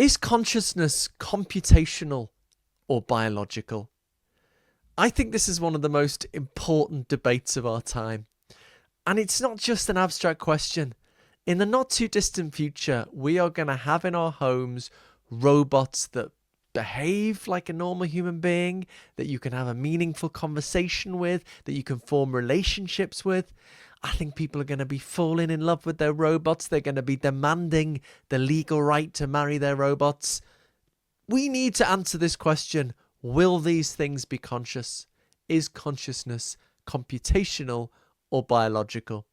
Is consciousness computational or biological? I think this is one of the most important debates of our time. And it's not just an abstract question. In the not too distant future, we are going to have in our homes robots that behave like a normal human being, that you can have a meaningful conversation with, that you can form relationships with. I think people are going to be falling in love with their robots. They're going to be demanding the legal right to marry their robots. We need to answer this question. Will these things be conscious? Is consciousness computational or biological?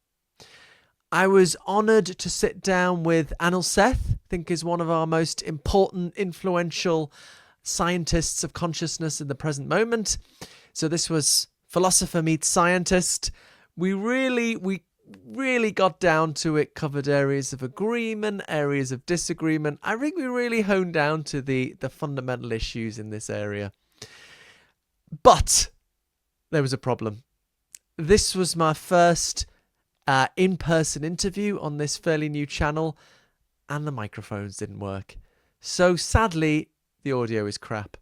I was honoured to sit down with Anil Seth, I think is one of our most important, influential scientists of consciousness in the present moment. So this was philosopher meets scientist. We really got down to it, covered areas of agreement, areas of disagreement. I think we really honed down to the fundamental issues in this area. But there was a problem. This was my first in-person interview on this fairly new channel, and the microphones didn't work. So sadly, the audio is crap.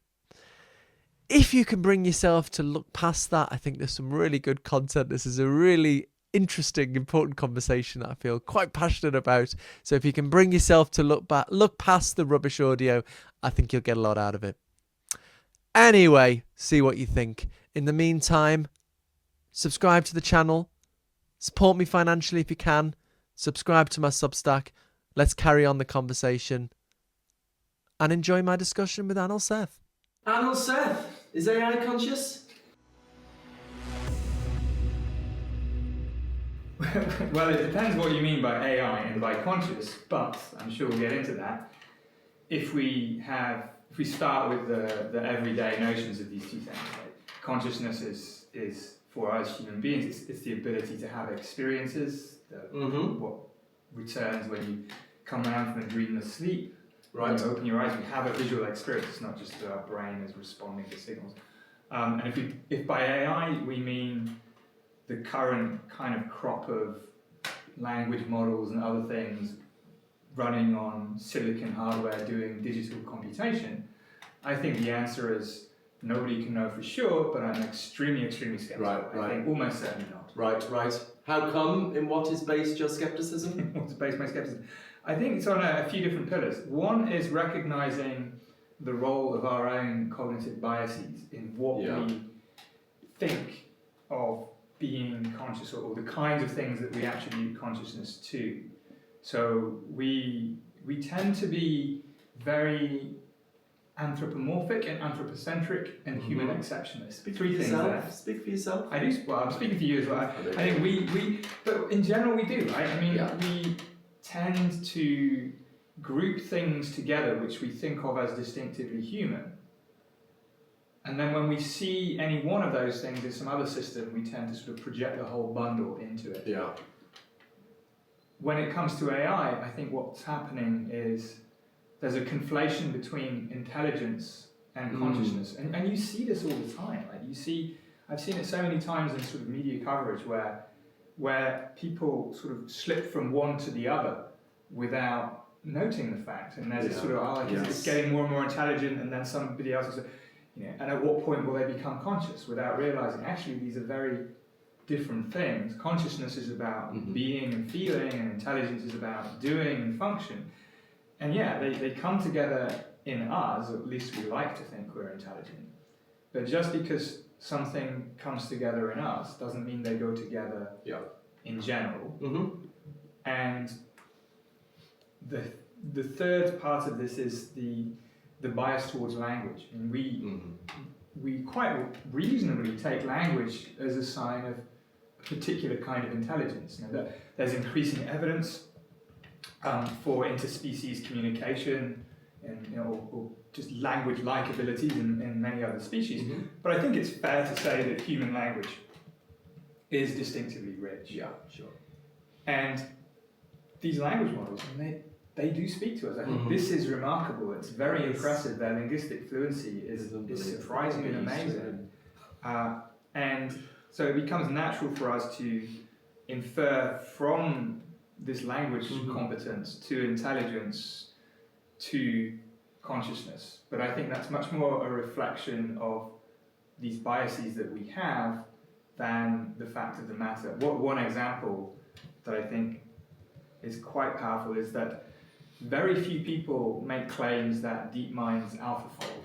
If you can bring yourself to look past that, I think there's some really good content. This is a really interesting, important conversation that I feel quite passionate about. So if you can bring yourself to look past the rubbish audio, I think you'll get a lot out of it. Anyway, see what you think. In the meantime, subscribe to the channel. Support me financially if you can. Subscribe to my Substack. Let's carry on the conversation. And enjoy my discussion with Anil Seth. Anil Seth, is AI conscious? Well, it depends what you mean by AI and by conscious, but I'm sure we'll get into that. If we start with the everyday notions of these two things, right? Consciousness is for us human beings, it's the ability to have experiences, what returns when you come around from a dreamless sleep. Right. When you open your eyes, we have a visual experience. It's not just that our brain is responding to signals. And if by AI we mean the current kind of crop of language models and other things running on silicon hardware doing digital computation, I think the answer is nobody can know for sure, but I'm extremely, extremely skeptical. Right. I think almost certainly not. Right. How come? In what is based your skepticism? What's based my skepticism? I think it's on a few different pillars. One is recognizing the role of our own cognitive biases in what we think of being conscious, or the kinds of things that we attribute consciousness to. So we tend to be very anthropomorphic and anthropocentric and human exceptionist. Speak for yourself. I do. Well, I'm speaking for you as well. I think we, but in general we do, right? I mean, we tend to group things together which we think of as distinctively human. And then when we see any one of those things in some other system, we tend to sort of project the whole bundle into it. Yeah. When it comes to AI, I think what's happening is there's a conflation between intelligence and consciousness. And you see this all the time. Like I've seen it so many times in sort of media coverage where people sort of slip from one to the other without noting the fact. And there's a sort of, it's getting more and more intelligent, and then somebody else will say, and at what point will they become conscious without realizing actually these are very different things. Consciousness is about being and feeling, and intelligence is about doing and function. And they come together in us, or at least we like to think we're intelligent. But just because something comes together in us doesn't mean they go together in general. And the third part of this is the bias towards language. And we quite reasonably take language as a sign of a particular kind of intelligence. There's increasing evidence for interspecies communication and or just language-like abilities in many other species. But I think it's fair to say that human language is distinctively rich. Yeah, sure. And these language models, they do speak to us. I think this is remarkable. It's very impressive. Their linguistic fluency is surprisingly amazing. And so it becomes natural for us to infer from this language competence to intelligence to consciousness, but I think that's much more a reflection of these biases that we have than the fact of the matter. One example that I think is quite powerful is that very few people make claims that DeepMind's AlphaFold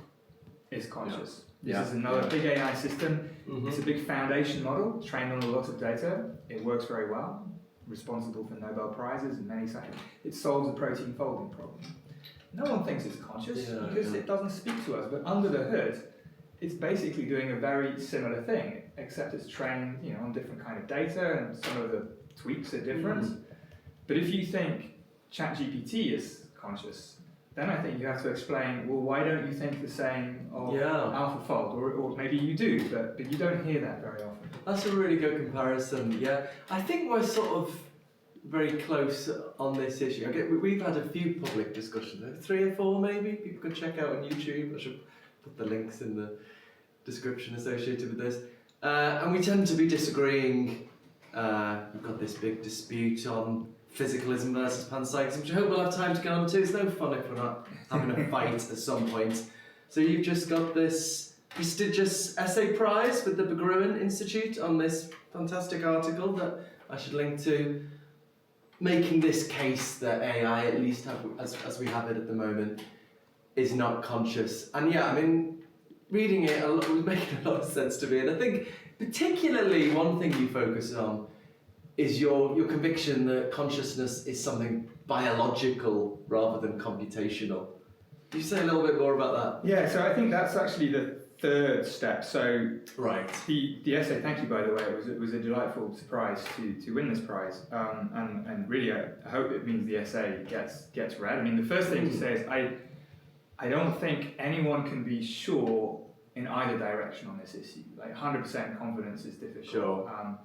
is conscious. Yeah. This is another big AI system. Mm-hmm. It's a big foundation model trained on a lot of data. It works very well, responsible for Nobel Prizes and many such. It solves the protein folding problem. No one thinks it's conscious because it doesn't speak to us, but under the hood, it's basically doing a very similar thing, except it's trained, on different kind of data, and some of the tweaks are different. But if you think ChatGPT is conscious, then I think you have to explain, well, why don't you think the same of AlphaFold? Or maybe you do, but you don't hear that very often. That's a really good comparison. Yeah, I think we're sort of very close on this issue. We've had a few public discussions, 3 or 4 maybe. People can check out on YouTube. I should put the links in the description associated with this. And we tend to be disagreeing. We've got this big dispute on Physicalism versus Panpsychism, which I hope we'll have time to get on to. It's no fun if we're not having a fight at some point. So you've just got this prestigious essay prize with the Berggruen Institute on this fantastic article that I should link to, making this case that AI, at least as we have it at the moment, is not conscious. And yeah, I mean, reading it was making a lot of sense to me. And I think particularly one thing you focus on is your conviction that consciousness is something biological rather than computational. Can you say a little bit more about that? Yeah, so I think that's actually the third step. So right, the essay, thank you by the way, it was a delightful surprise to win this prize, and really I hope it means the essay gets read. I mean, the first thing to say is I don't think anyone can be sure in either direction on this issue. Like 100% confidence is difficult. Sure.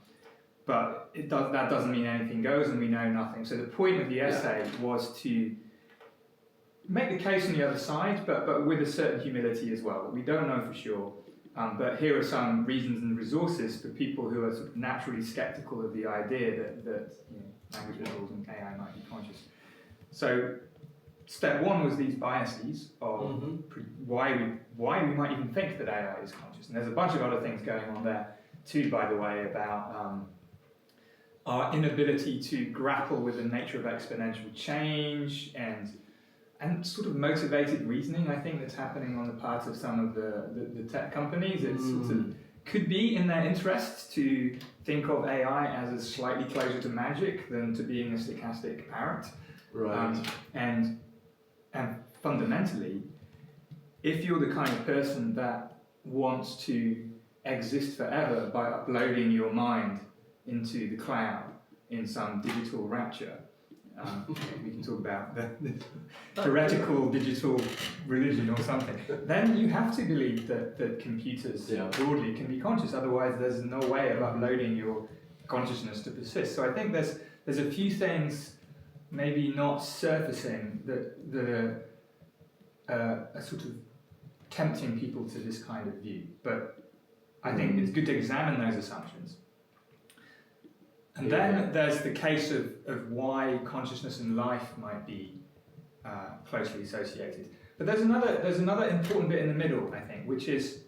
But that doesn't mean anything goes, and we know nothing. So the point of the essay was to make the case on the other side, but with a certain humility as well. We don't know for sure, but here are some reasons and resources for people who are sort of naturally skeptical of the idea that language models and AI might be conscious. So step one was these biases of why we might even think that AI is conscious. And there's a bunch of other things going on there too, by the way, about our inability to grapple with the nature of exponential change and sort of motivated reasoning, I think, that's happening on the part of some of the tech companies. It sort of could be in their interest to think of AI as a slightly closer to magic than to being a stochastic parrot. right. And fundamentally, if you're the kind of person that wants to exist forever by uploading your mind into the cloud in some digital rapture, we can talk about the heretical digital religion or something, then you have to believe that computers broadly can be conscious. Otherwise, there's no way of uploading your consciousness to persist. So I think there's a few things maybe not surfacing that are sort of tempting people to this kind of view. But I think it's good to examine those assumptions. And then there's the case of why consciousness and life might be closely associated. But there's another important bit in the middle, I think, which is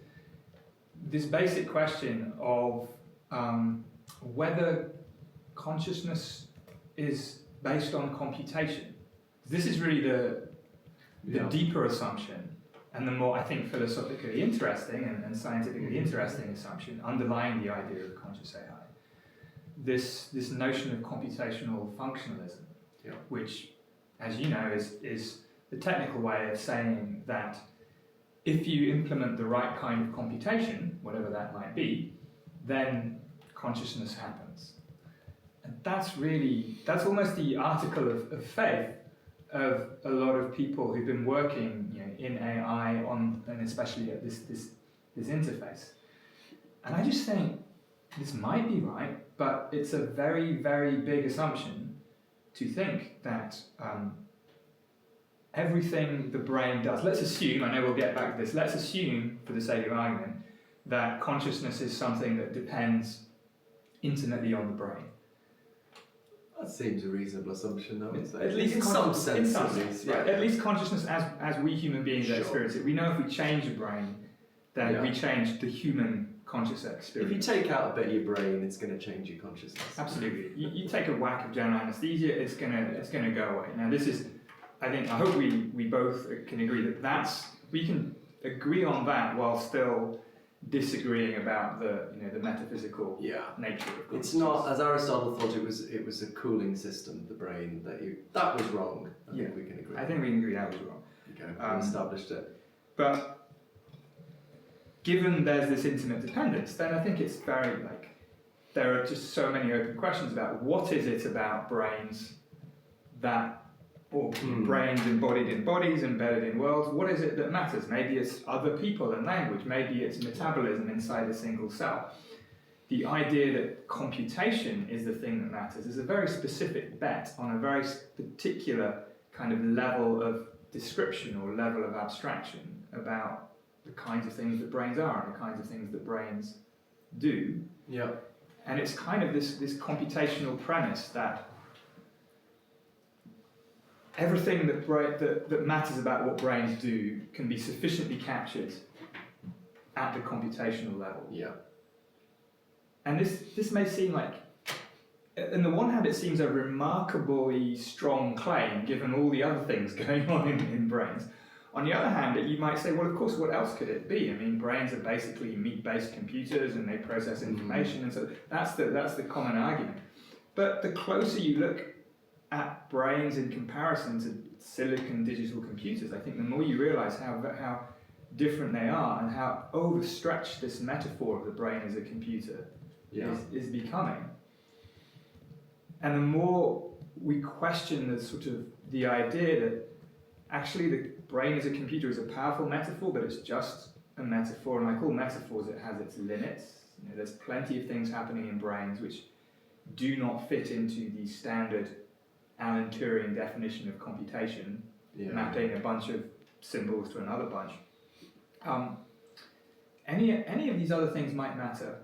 this basic question of whether consciousness is based on computation. This is really the deeper assumption, and the more, I think, philosophically interesting and scientifically interesting assumption underlying the idea of conscious AI. This notion of computational functionalism, which, as you know, is the technical way of saying that if you implement the right kind of computation, whatever that might be, then consciousness happens. And that's almost the article of faith of a lot of people who've been working in AI and especially at this interface. And I just think this might be right, but it's a very, very big assumption to think that everything the brain does, let's assume, I know we'll get back to this, let's assume, for the sake of argument, that consciousness is something that depends intimately on the brain. That seems a reasonable assumption, though. At least in some sense, at least. right? Yeah. At least consciousness, as we human beings Sure. experience it. We know if we change a brain, then we change the human conscious experience. If you take out a bit of your brain, it's going to change your consciousness. Absolutely. You take a whack of general anesthesia, it's gonna go away. Now this is, I hope we both can agree that we can agree on that while still disagreeing about the metaphysical nature of consciousness. It's not, as Aristotle thought, it was a cooling system, the brain, that was wrong. I think we can agree. I think we can agree that was wrong. Okay, we established it. But given there's this intimate dependence, then I think it's very there are just so many open questions about what is it about brains brains embodied in bodies, embedded in worlds, what is it that matters? Maybe it's other people and language, maybe it's metabolism inside a single cell. The idea that computation is the thing that matters is a very specific bet on a very particular kind of level of description or level of abstraction about the kinds of things that brains are and the kinds of things that brains do. Yeah. And it's kind of this computational premise that everything that matters about what brains do can be sufficiently captured at the computational level. Yeah. And this may seem like, on the one hand, it seems a remarkably strong claim given all the other things going on in brains. On the other hand, you might say, well, of course, what else could it be? I mean, brains are basically meat-based computers and they process information, and so that's the common argument. But the closer you look at brains in comparison to silicon digital computers, I think the more you realize how different they are and how overstretched this metaphor of the brain as a computer is becoming. And the more we question the idea that actually the brain as a computer is a powerful metaphor, but it's just a metaphor, and like all metaphors, it has its limits. There's plenty of things happening in brains which do not fit into the standard Alan Turing definition of computation, mapping a bunch of symbols to another bunch. Any of these other things might matter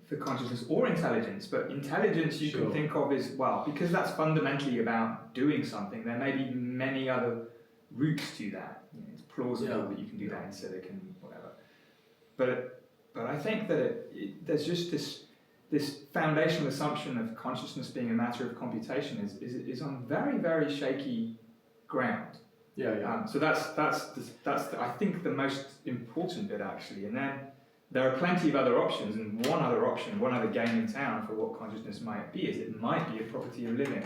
for consciousness or intelligence, but intelligence you can think of as, well, because that's fundamentally about doing something, there may be many other routes to that. It's plausible that you can do that in silicon, whatever. But I think that there's just this foundational assumption of consciousness being a matter of computation is on very, very shaky ground. So that's I think the most important bit, actually. And then there are plenty of other options, and one other game in town for what consciousness might be is it might be a property of living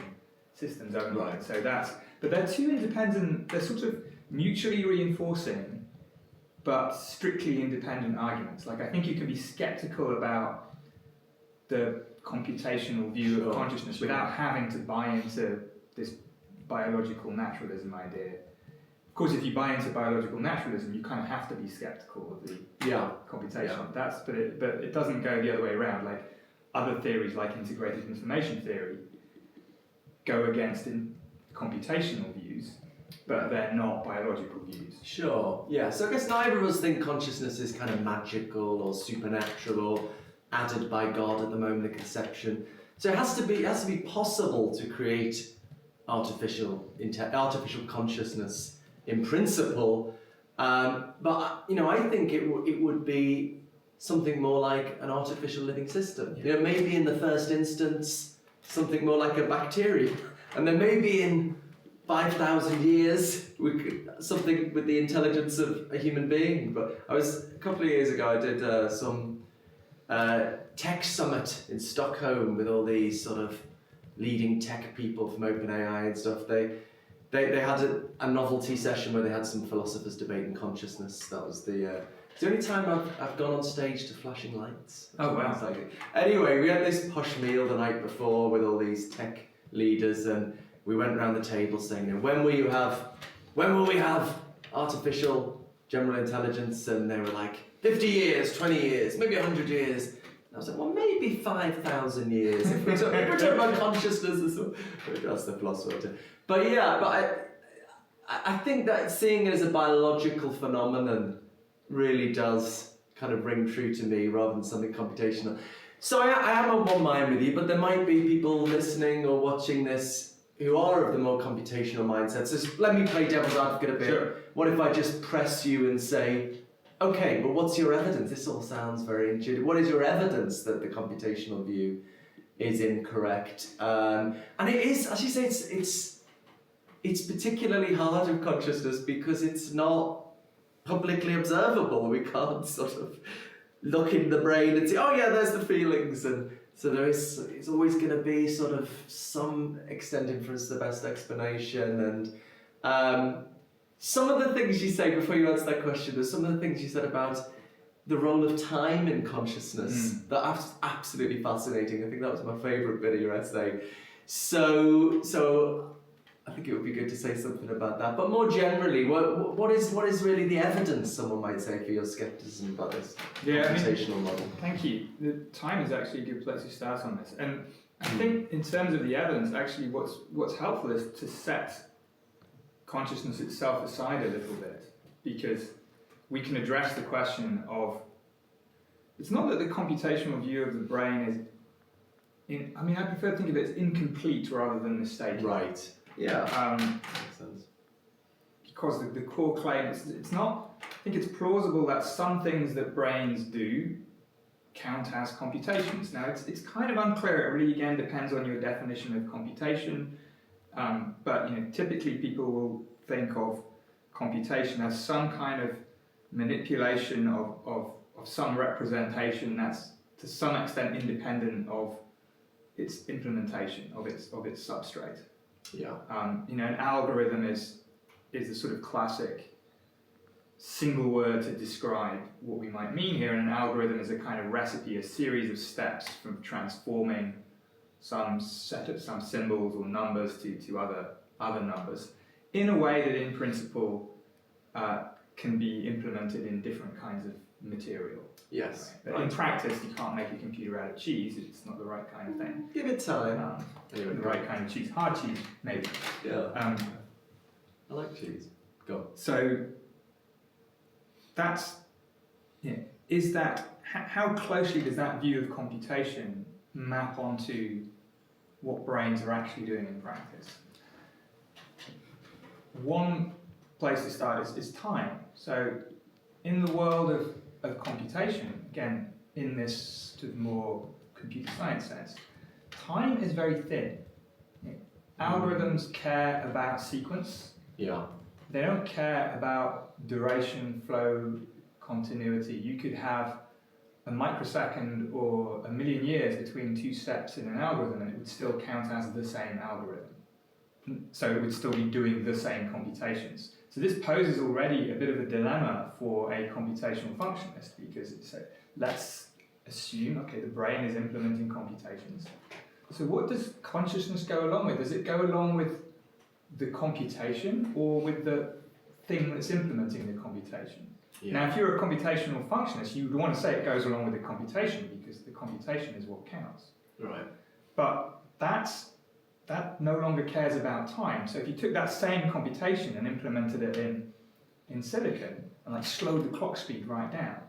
systems only. Right. So but they're two independent, they're sort of mutually reinforcing, but strictly independent arguments. Like, I think you can be skeptical about the computational view of consciousness without having to buy into this biological naturalism idea. Of course, if you buy into biological naturalism, you kind of have to be skeptical of the computation. But it doesn't go the other way around. Like other theories, like integrated information theory, go against computational views, but they're not biological views. Sure. Yeah. So I guess neither of us think consciousness is kind of magical or supernatural or added by God at the moment of conception. So it has to be possible to create artificial consciousness in principle, but I think it would be something more like an artificial living system. Maybe in the first instance something more like a bacterium, and then maybe in 5,000 years something with the intelligence of a human being. But a couple of years ago I did some tech summit in Stockholm with all these sort of leading tech people from OpenAI and stuff. They had a novelty session where they had some philosophers debating consciousness. That was the only time I've gone on stage to flashing lights. Oh wow! Anyway, we had this posh meal the night before with all these tech leaders, and we went around the table saying, when will we have artificial general intelligence? And they were like, 50 years, 20 years, maybe 100 years. I was like, well, maybe 5,000 years if we're talking about consciousness as well. That's the philosopher. But I think that seeing it as a biological phenomenon really does kind of ring true to me rather than something computational. So I am of one mind with you, but there might be people listening or watching this who are of the more computational mindset. So let me play devil's advocate a bit. Sure. What if I just press you and say, okay, but what's your evidence? This all sounds very intuitive. What is your evidence that the computational view is incorrect? And it is, as you say, it's particularly hard with consciousness because it's not publicly observable. We can't sort of look in the brain and say, oh yeah, there's the feelings. And so it's always going to be sort of some extent inference the best explanation. And some of the things you say before you answer that question, there's some of the things you said about the role of time in consciousness that are absolutely fascinating. I think that was my favourite bit of your essay. So I think it would be good to say something about that. But more generally, what is really the evidence, someone might say, for your scepticism about this computational model? Thank you. The time is actually a good place to start on this. And I think in terms of the evidence, actually what's helpful is to set consciousness itself aside a little bit, because we can address the question of, it's not that the computational view of the brain is, I prefer to think of it as incomplete rather than mistaken. Right. Yeah. Makes sense. Because the core claim, it's not, I think it's plausible that some things that brains do count as computations. Now, it's kind of unclear. It really, again, depends on your definition of computation. But typically people will think of computation as some kind of manipulation of some representation that's to some extent independent of its implementation, of its substrate. Yeah. An algorithm is the sort of classic single word to describe what we might mean here. And an algorithm is a kind of recipe, a series of steps from transforming some symbols or numbers to other numbers in a way that in principle can be implemented in different kinds of material. Yes. Right? But in practice, you can't make a computer out of cheese. It's not the right kind of thing. Give it time. The right kind of cheese. Hard cheese, maybe. Yeah. I like cheese. Go. So that's, is that, how closely does that view of computation map onto what brains are actually doing in practice? One place to start is time. So in the world of computation, again, in this sort of more computer science sense, time is very thin. Algorithms care about sequence. Yeah. They don't care about duration, flow, continuity. You could have a microsecond or a million years between two steps in an algorithm and it would still count as the same algorithm. So it would still be doing the same computations. So this poses already a bit of a dilemma for a computational functionalist, because let's assume, okay, the brain is implementing computations. So what does consciousness go along with? Does it go along with the computation or with the thing that's implementing the computation? Yeah. Now, if you're a computational functionalist, you would want to say it goes along with the computation because the computation is what counts. Right. But that no longer cares about time. So if you took that same computation and implemented it in silicon and slowed the clock speed right down,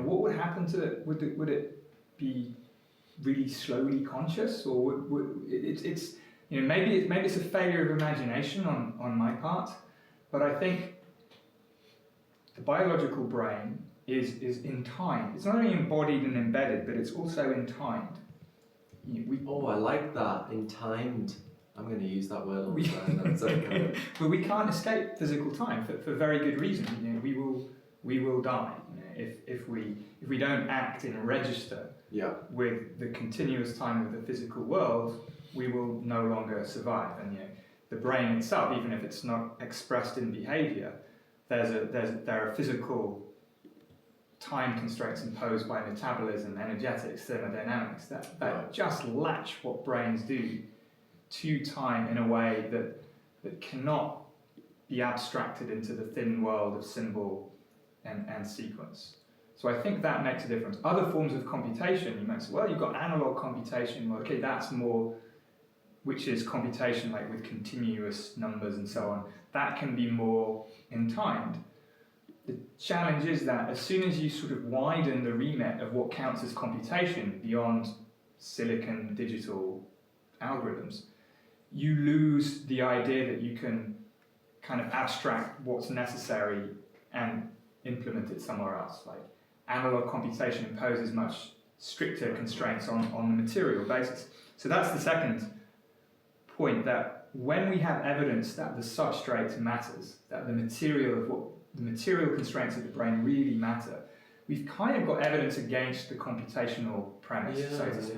what would happen to it? Would it be really slowly conscious, or maybe it's a failure of imagination on my part, but I think the biological brain is entwined. It's not only embodied and embedded, but it's also entwined. I like that, entimed. I'm going to use that word all the time. That's okay. But we can't escape physical time for very good reason. We will die if we don't act in register with the continuous time of the physical world. We will no longer survive. And the brain itself, even if it's not expressed in behaviour, there are physical time constraints imposed by metabolism, energetics, thermodynamics that just latch what brains do to time in a way that cannot be abstracted into the thin world of symbol and sequence. So I think that makes a difference. Other forms of computation, you might say, well, you've got analog computation, well, okay, that's more, which is computation with continuous numbers and so on. That can be more entwined. the challenge is that as soon as you sort of widen the remit of what counts as computation beyond silicon digital algorithms, you lose the idea that you can kind of abstract what's necessary and implement it somewhere else. Like analog computation imposes much stricter constraints on the material basis. So that's the second point, that when we have evidence that the substrate matters, that the material constraints of the brain really matter, we've kind of got evidence against the computational premise, so to speak.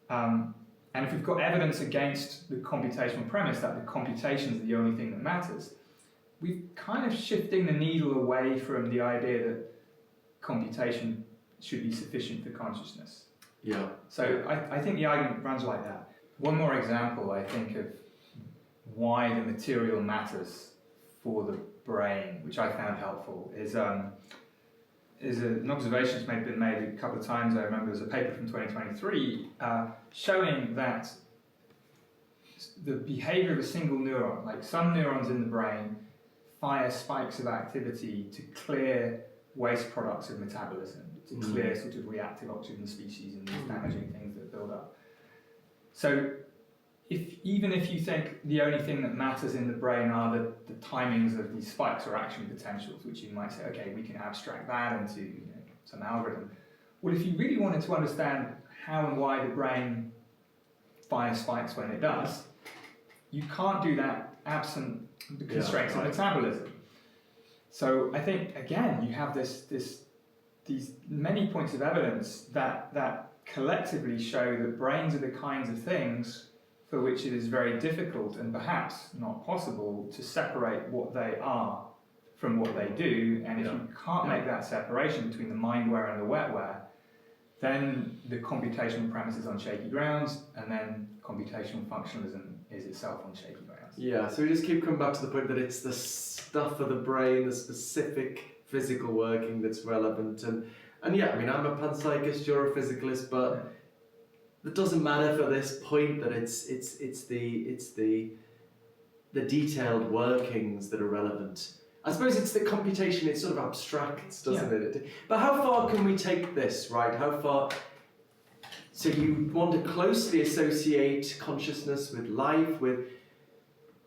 And if we've got evidence against the computational premise that the computation is the only thing that matters, we're kind of shifting the needle away from the idea that computation should be sufficient for consciousness. Yeah. So I think the argument runs like that. One more example, I think, of why the material matters for the brain, which I found helpful, is an observation that's been made a couple of times. I remember there's a paper from 2023 showing that the behavior of a single neuron, like some neurons in the brain, fire spikes of activity to clear waste products of metabolism, to clear sort of reactive oxygen species and these damaging things that build up. So even if you think the only thing that matters in the brain are the timings of these spikes or action potentials, which you might say, okay, we can abstract that into some algorithm. Well, if you really wanted to understand how and why the brain fires spikes when it does, you can't do that absent the constraints of metabolism. So I think, again, you have these many points of evidence that collectively show that brains are the kinds of things for which it is very difficult and perhaps not possible to separate what they are from what they do. And if you can't make that separation between the mindware and the wetware, then the computational premise is on shaky grounds, and then computational functionalism is itself on shaky grounds. Yeah, so we just keep coming back to the point that it's the stuff of the brain, the specific physical working that's relevant. And yeah, I mean, I'm a panpsychist, you're a physicalist, but it doesn't matter for this point that it's the detailed workings that are relevant. I suppose it's the computation, it sort of abstracts, doesn't it? But how far can we take this, right? How far? So you want to closely associate consciousness with life, with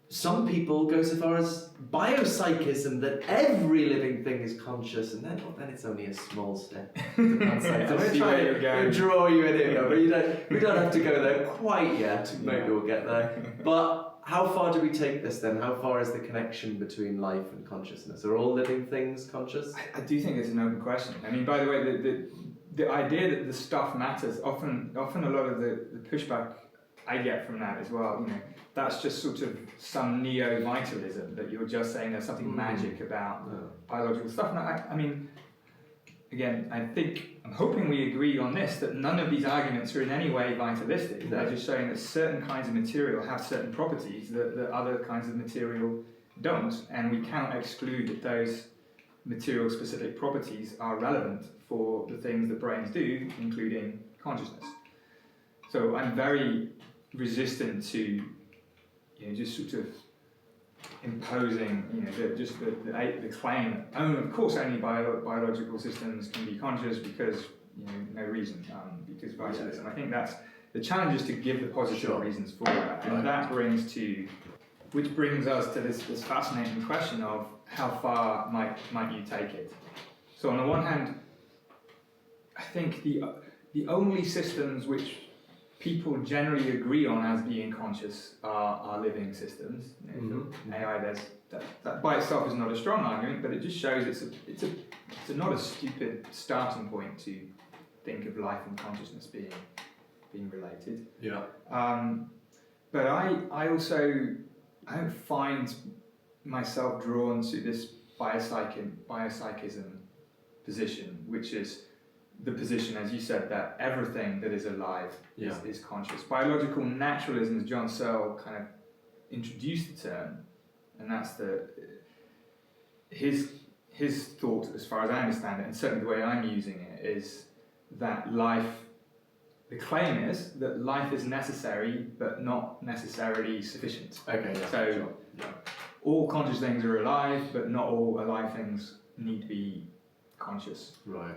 some people go so far as biopsychism, that every living thing is conscious, and then it's only a small step. I'm going to try and draw you in here, but we don't have to go there quite yet. Maybe we'll get there. But how far do we take this then? How far is the connection between life and consciousness? Are all living things conscious? I do think it's an open question. I mean, by the way, the idea that the stuff matters, often a lot of the pushback I get from that as well, that's just sort of some neo-vitalism, that you're just saying there's something magic about biological stuff. And I mean, again, I'm hoping we agree on this, that none of these arguments are in any way vitalistic. They're just showing that certain kinds of material have certain properties that other kinds of material don't, and we cannot exclude that those material-specific properties are relevant for the things that brains do, including consciousness. So I'm very resistant to just sort of imposing the claim that of course only biological systems can be conscious because no reason, because vitalism. I think that's the challenge, is to give the positive reasons for that, and that brings us to this fascinating question of how far might you take it. So on the one hand, I think the only systems which people generally agree on as being conscious are living systems. AI, that by itself is not a strong argument, but it just shows it's not a stupid starting point to think of life and consciousness being related. Yeah. But I don't find myself drawn to this biopsychism position, which is the position, as you said, that everything that is alive is conscious. Biological naturalism, as John Searle kind of introduced the term, and that's his thought, as far as I understand it, and certainly the way I'm using it, is that the claim is that life is necessary but not necessarily sufficient. Okay, yeah, so sure. Yeah. all conscious things are alive, but not all alive things need to be conscious. Right.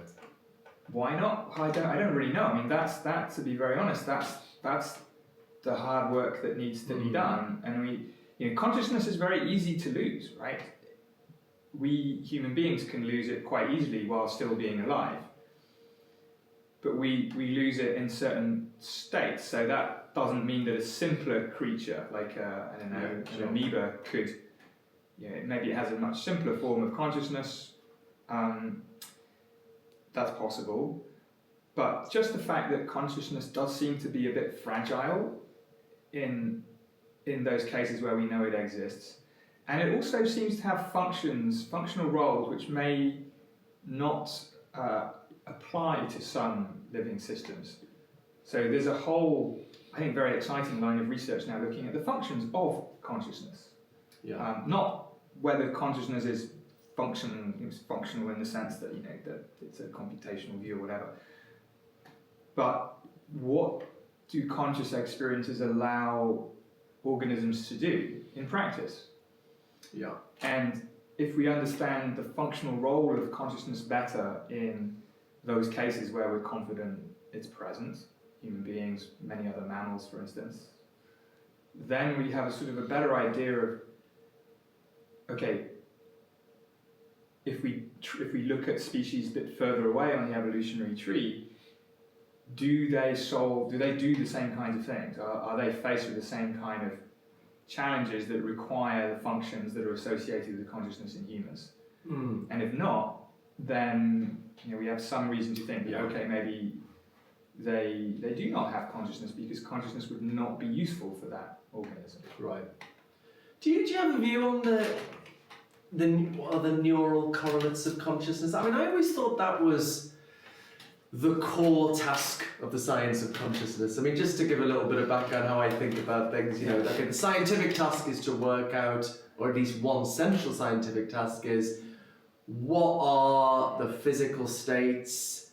Why not? I don't really know. I mean, that's to be very honest, that's the hard work that needs to be done. And consciousness is very easy to lose, right? We human beings can lose it quite easily while still being alive. But we lose it in certain states. So that doesn't mean that a simpler creature, like an amoeba, could, maybe it has a much simpler form of consciousness. That's possible. But just the fact that consciousness does seem to be a bit fragile in those cases where we know it exists. And it also seems to have functional roles, which may not apply to some living systems. So there's a whole, I think, very exciting line of research now looking at the functions of consciousness. Yeah. Not whether consciousness is functional in the sense that that it's a computational view or whatever, but what do conscious experiences allow organisms to do in practice? Yeah. And if we understand the functional role of consciousness better in those cases where we're confident it's present, human beings, many other mammals, for instance, then we have a sort of a better idea of, okay, if we look at species a bit further away on the evolutionary tree, do they do the same kinds of things? Are they faced with the same kind of challenges that require the functions that are associated with consciousness in humans? And if not, then we have some reason to think that okay, maybe they do not have consciousness because consciousness would not be useful for that organism. Right. Do you have a view on what are the neural correlates of consciousness? I mean, I always thought that was the core task of the science of consciousness. I mean, just to give a little bit of background how I think about things, okay, the scientific task is to work out, or at least one central scientific task is, what are the physical states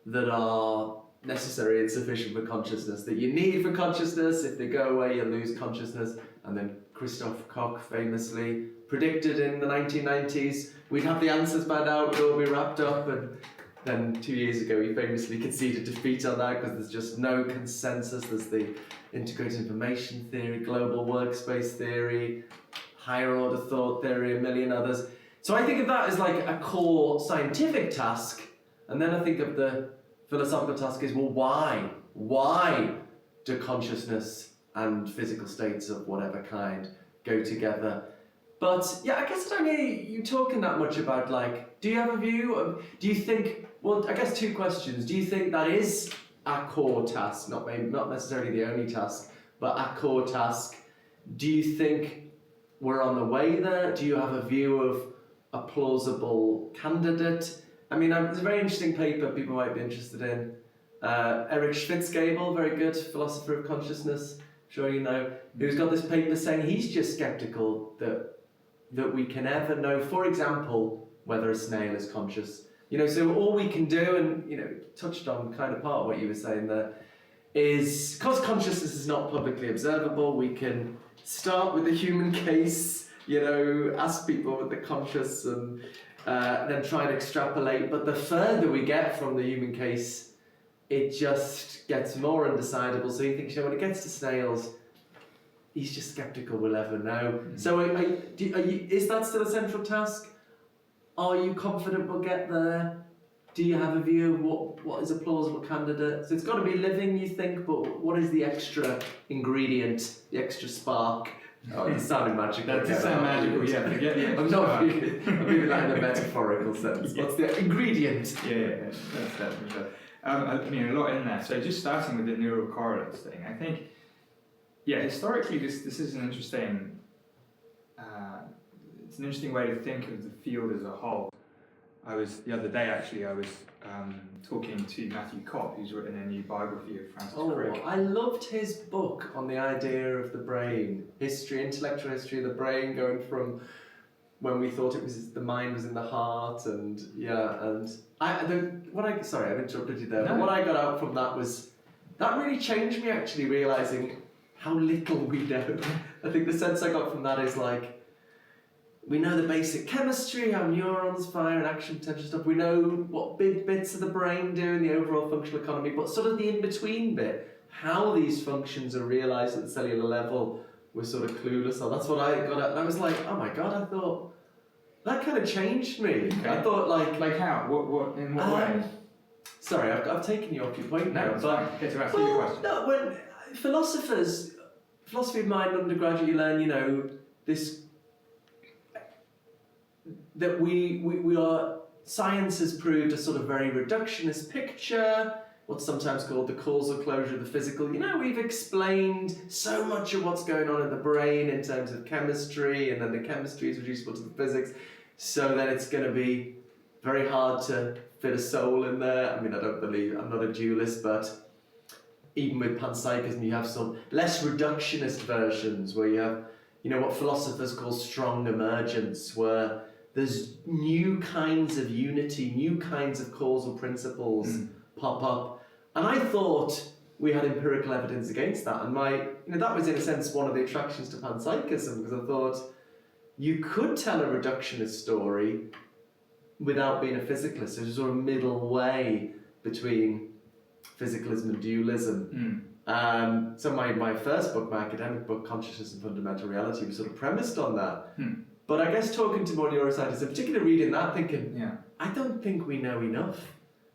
that are necessary and sufficient for consciousness, that you need for consciousness? If they go away, you lose consciousness. And then Christoph Koch famously predicted in the 1990s we'd have the answers by now, we'd all be wrapped up, and then 2 years ago he famously conceded defeat on that because there's just no consensus. There's the integrated information theory, global workspace theory, higher order thought theory, a million others. So I think of that as like a core scientific task, and then I think of the philosophical task is, well, why? Why do consciousness and physical states of whatever kind go together? But yeah, I guess I don't hear you talking that much about, like, do you have a view of, do you think, well, I guess two questions. Do you think that is a core task, not necessarily the only task, but a core task? Do you think we're on the way there? Do you have a view of a plausible candidate? I mean, there's a very interesting paper people might be interested in. Erich Schwitzgebel, very good philosopher of consciousness, I'm sure you know, who's got this paper saying he's just sceptical that we can ever know, for example, whether a snail is conscious. So all we can do, and touched on kind of part of what you were saying there, is because consciousness is not publicly observable, we can start with the human case, ask people what they're conscious, and then try and extrapolate. But the further we get from the human case, it just gets more undecidable. So you think, when it gets to snails, he's just sceptical we'll ever know. So is that still a central task? Are you confident we'll get there? Do you have a view of what is a plausible candidate? So it's got to be living, you think, but what is the extra ingredient, the extra spark? Oh, it sounded magical. That does sound magical, yeah. I'm maybe like in a metaphorical sense. What's the ingredient? Yeah, that's definitely good. I mean, a lot in there. So just starting with the neural correlates thing, I think, historically this is an interesting, it's an interesting way to think of the field as a whole. The other day I was talking to Matthew Kopp, who's written a new biography of Francis Crick. I loved his book on the idea of the brain, intellectual history of the brain, going from when we thought the mind was in the heart, and sorry, I've interrupted you there. No. But what I got out from that was that really changed me, actually realizing how little we know. I think the sense I got from that is like, we know the basic chemistry, how neurons fire and action potential stuff. We know what big bits of the brain do in the overall functional economy, but sort of the in-between bit, how these functions are realised at the cellular level, we're sort of clueless on. That's what I got at, and I was like, oh my god, I thought, that kind of changed me. Okay. I thought Like how? What in what way? Sorry, I've taken you off your point now. No, it's but fine. Get to ask you the question. no, when philosophy of mind undergraduate, you learn, you know, this, that we are, science has proved a sort of very reductionist picture, what's sometimes called the causal closure of the physical. You know, we've explained so much of what's going on in the brain in terms of chemistry, and then the chemistry is reducible to the physics, so then it's going to be very hard to fit a soul in there. I mean, I'm not a dualist, but even with Panpsychism, you have some less reductionist versions where you have, you know, what philosophers call strong emergence, where there's new kinds of unity, new kinds of causal principles pop up. And I thought we had empirical evidence against that. And that was in a sense one of the attractions to Panpsychism, because I thought you could tell a reductionist story without being a physicalist. There's a sort of middle way between physicalism and dualism. So my first book, my academic book, Consciousness and Fundamental Reality, was sort of premised on that. But I guess talking to more neuroscientists, in particular reading that, thinking, I don't think we know enough.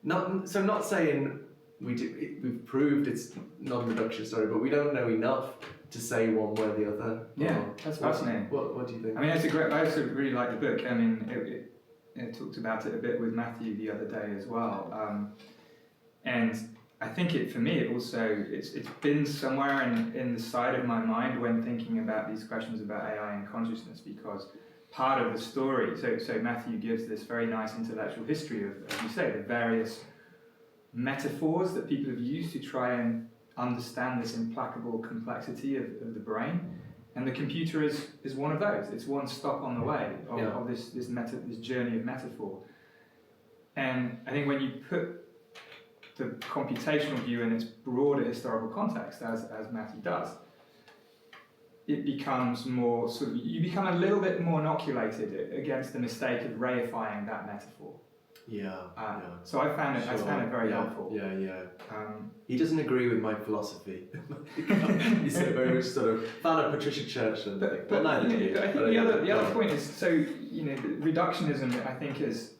Not saying we've proved it's not a reduction story, but we don't know enough to say one way or the other. Yeah, that's fascinating. What do you think? I mean, it's a great. I also really like the book. I mean, it talked about it a bit with Matthew the other day as well, and I think for me it's been somewhere in the side of my mind when thinking about these questions about AI and consciousness, because part of the story, so Matthew gives this very nice intellectual history of, as you say, the various metaphors that people have used to try and understand this implacable complexity of the brain, and the computer is one of those. It's one stop on the way of this journey of metaphor. And I think when you put the computational view in its broader historical context, as Matthew does, it becomes more you become a little bit more inoculated against the mistake of reifying that metaphor. So I found it very helpful. He doesn't agree with my philosophy. He's a very much sort of fan of Patricia Church, and but neither do you. I think the other point is, reductionism, I think, is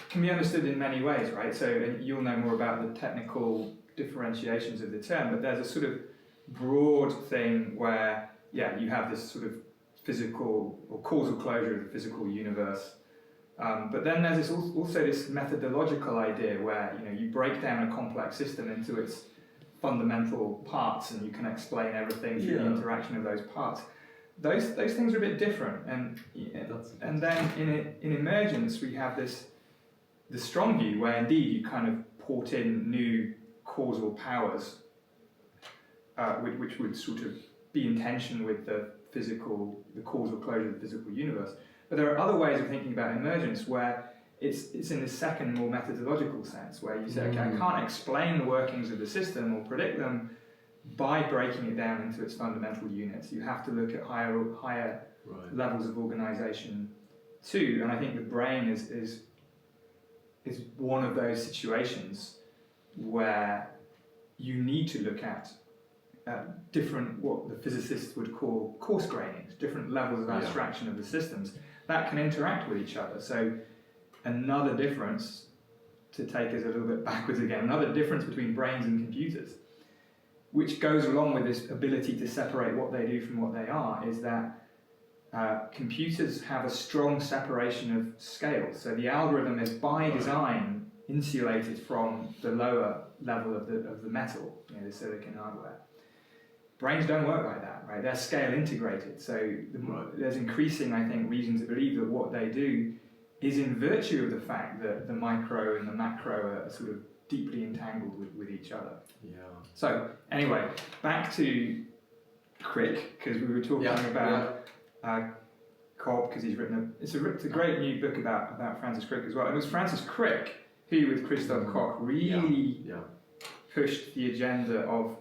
can be understood in many ways, right? So you'll know more about the technical differentiations of the term, but there's a sort of broad thing where, you have this sort of physical or causal closure of the physical universe. But then there's also this methodological idea where, you break down a complex system into its fundamental parts, and you can explain everything through the interaction of those parts. Those things are a bit different, and then in emergence we have the strong view where indeed you kind of port in new causal powers, which would sort of be in tension with the causal closure of the physical universe. But there are other ways of thinking about emergence where it's in the second, more methodological sense, where you say, okay, I can't explain the workings of the system or predict them by breaking it down into its fundamental units. You have to look at higher levels of organization too. And I think the brain is one of those situations where you need to look at different, what the physicists would call coarse grainings, different levels of abstraction of the systems that can interact with each other. So another difference, to take us a little bit backwards again, another difference between brains and computers, which goes along with this ability to separate what they do from what they are, is that computers have a strong separation of scales. So the algorithm is by design insulated from the lower level of the metal, the silicon hardware. Brains don't work like that, right? They're scale integrated. So there's increasing, I think, reason to believe that what they do is in virtue of the fact that the micro and the macro are sort of deeply entangled with each other. So anyway, back to Crick, because we were talking about Cobb, because he's written it's a great new book about Francis Crick as well. And it was Francis Crick who, with Christoph Koch, really pushed the agenda of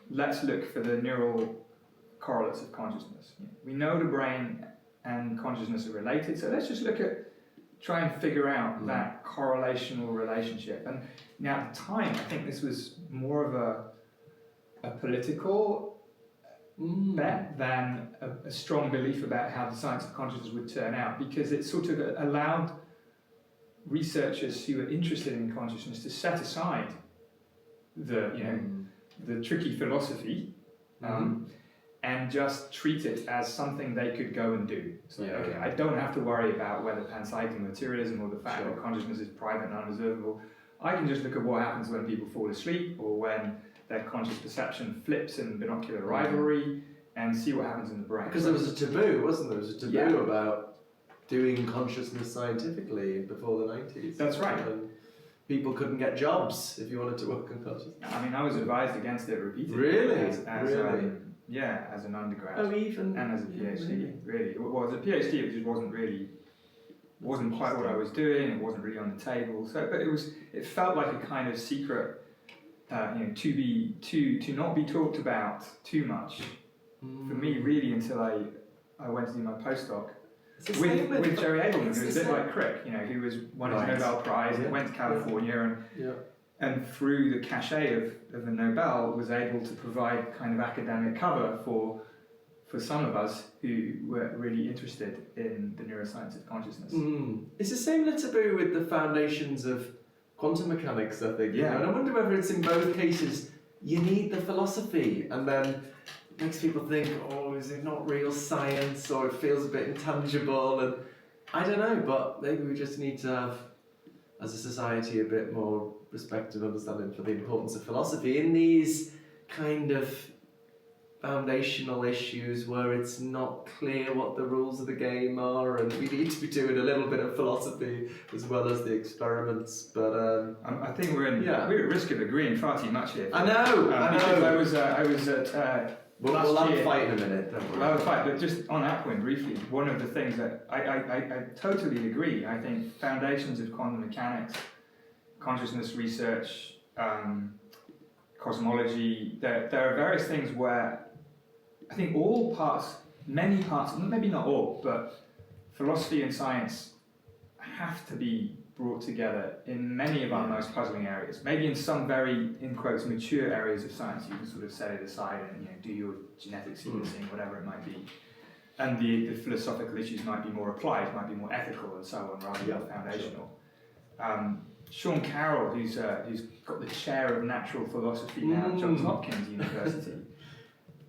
let's look for the neural correlates of consciousness. We know the brain and consciousness are related. So let's just try and figure out that correlational relationship. And now at the time, I think this was more of a political bet than a strong belief about how the science of consciousness would turn out, because it sort of allowed researchers who were interested in consciousness to set aside the tricky philosophy and just treat it as something they could go and do. So, I don't have to worry about whether panpsychism, materialism, or the fact that consciousness is private and unobservable. I can just look at what happens when people fall asleep, or when their conscious perception flips in binocular rivalry, and see what happens in the brain. Because there was a taboo, wasn't there? There was a taboo about doing consciousness scientifically before the 90s. That's right. And people couldn't get jobs if you wanted to work on consciousness. I mean, I was advised against it repeatedly. Really? Really? As an undergrad. Oh, even? And as a PhD, really. Well, as a PhD, it just wasn't quite what I was doing. It wasn't really on the table. So, but it felt like a kind of secret, to not be talked about too much. For me, really, until I went to do my postdoc with Jerry Edelman, who was a bit like Crick, who was won his Nobel Prize, and went to California, and through the cachet of the Nobel was able to provide kind of academic cover for some of us who were really interested in the neuroscience of consciousness. It's the same taboo with the foundations of quantum mechanics, I think. Yeah. And I wonder whether it's in both cases you need the philosophy, and then it makes people think, oh, is it not real science, or it feels a bit intangible, and I don't know, but maybe we just need to have, as a society, a bit more respect and understanding for the importance of philosophy in these kind of foundational issues where it's not clear what the rules of the game are, and we need to be doing a little bit of philosophy as well as the experiments. But I think we're at risk of agreeing far too much here. I know. Because I was at We'll last have year. a fight in a minute. Don't worry. We'll have a fight, but just on that point briefly, one of the things that I totally agree. I think foundations of quantum mechanics, consciousness research, cosmology, there are various things where I think many parts, maybe not all, but philosophy and science have to be brought together in many of our most puzzling areas. Maybe in some very, in quotes, mature areas of science, you can sort of set it aside and do your genetic sequencing, whatever it might be. And the philosophical issues might be more applied, might be more ethical and so on, rather than foundational. Sean Carroll, who's got the chair of natural philosophy now at Johns Hopkins University,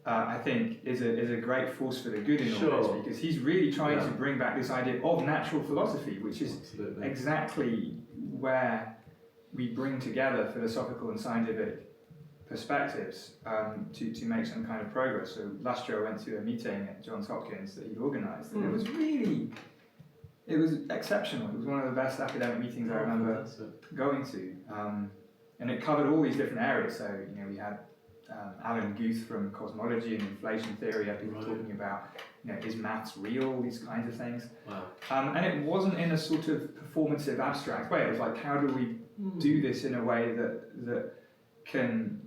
I think is a great force for the good in all this, because he's really trying to bring back this idea of natural philosophy, which is exactly where we bring together philosophical and scientific perspectives to make some kind of progress. So last year I went to a meeting at Johns Hopkins that he'd organised, and it was exceptional. It was one of the best academic meetings I remember going to, and it covered all these different areas. So we had Alan Guth from cosmology and inflation theory, had people talking about, is maths real, these kinds of things. Wow. And it wasn't in a sort of performative, abstract way. It was like, how do we do this in a way that can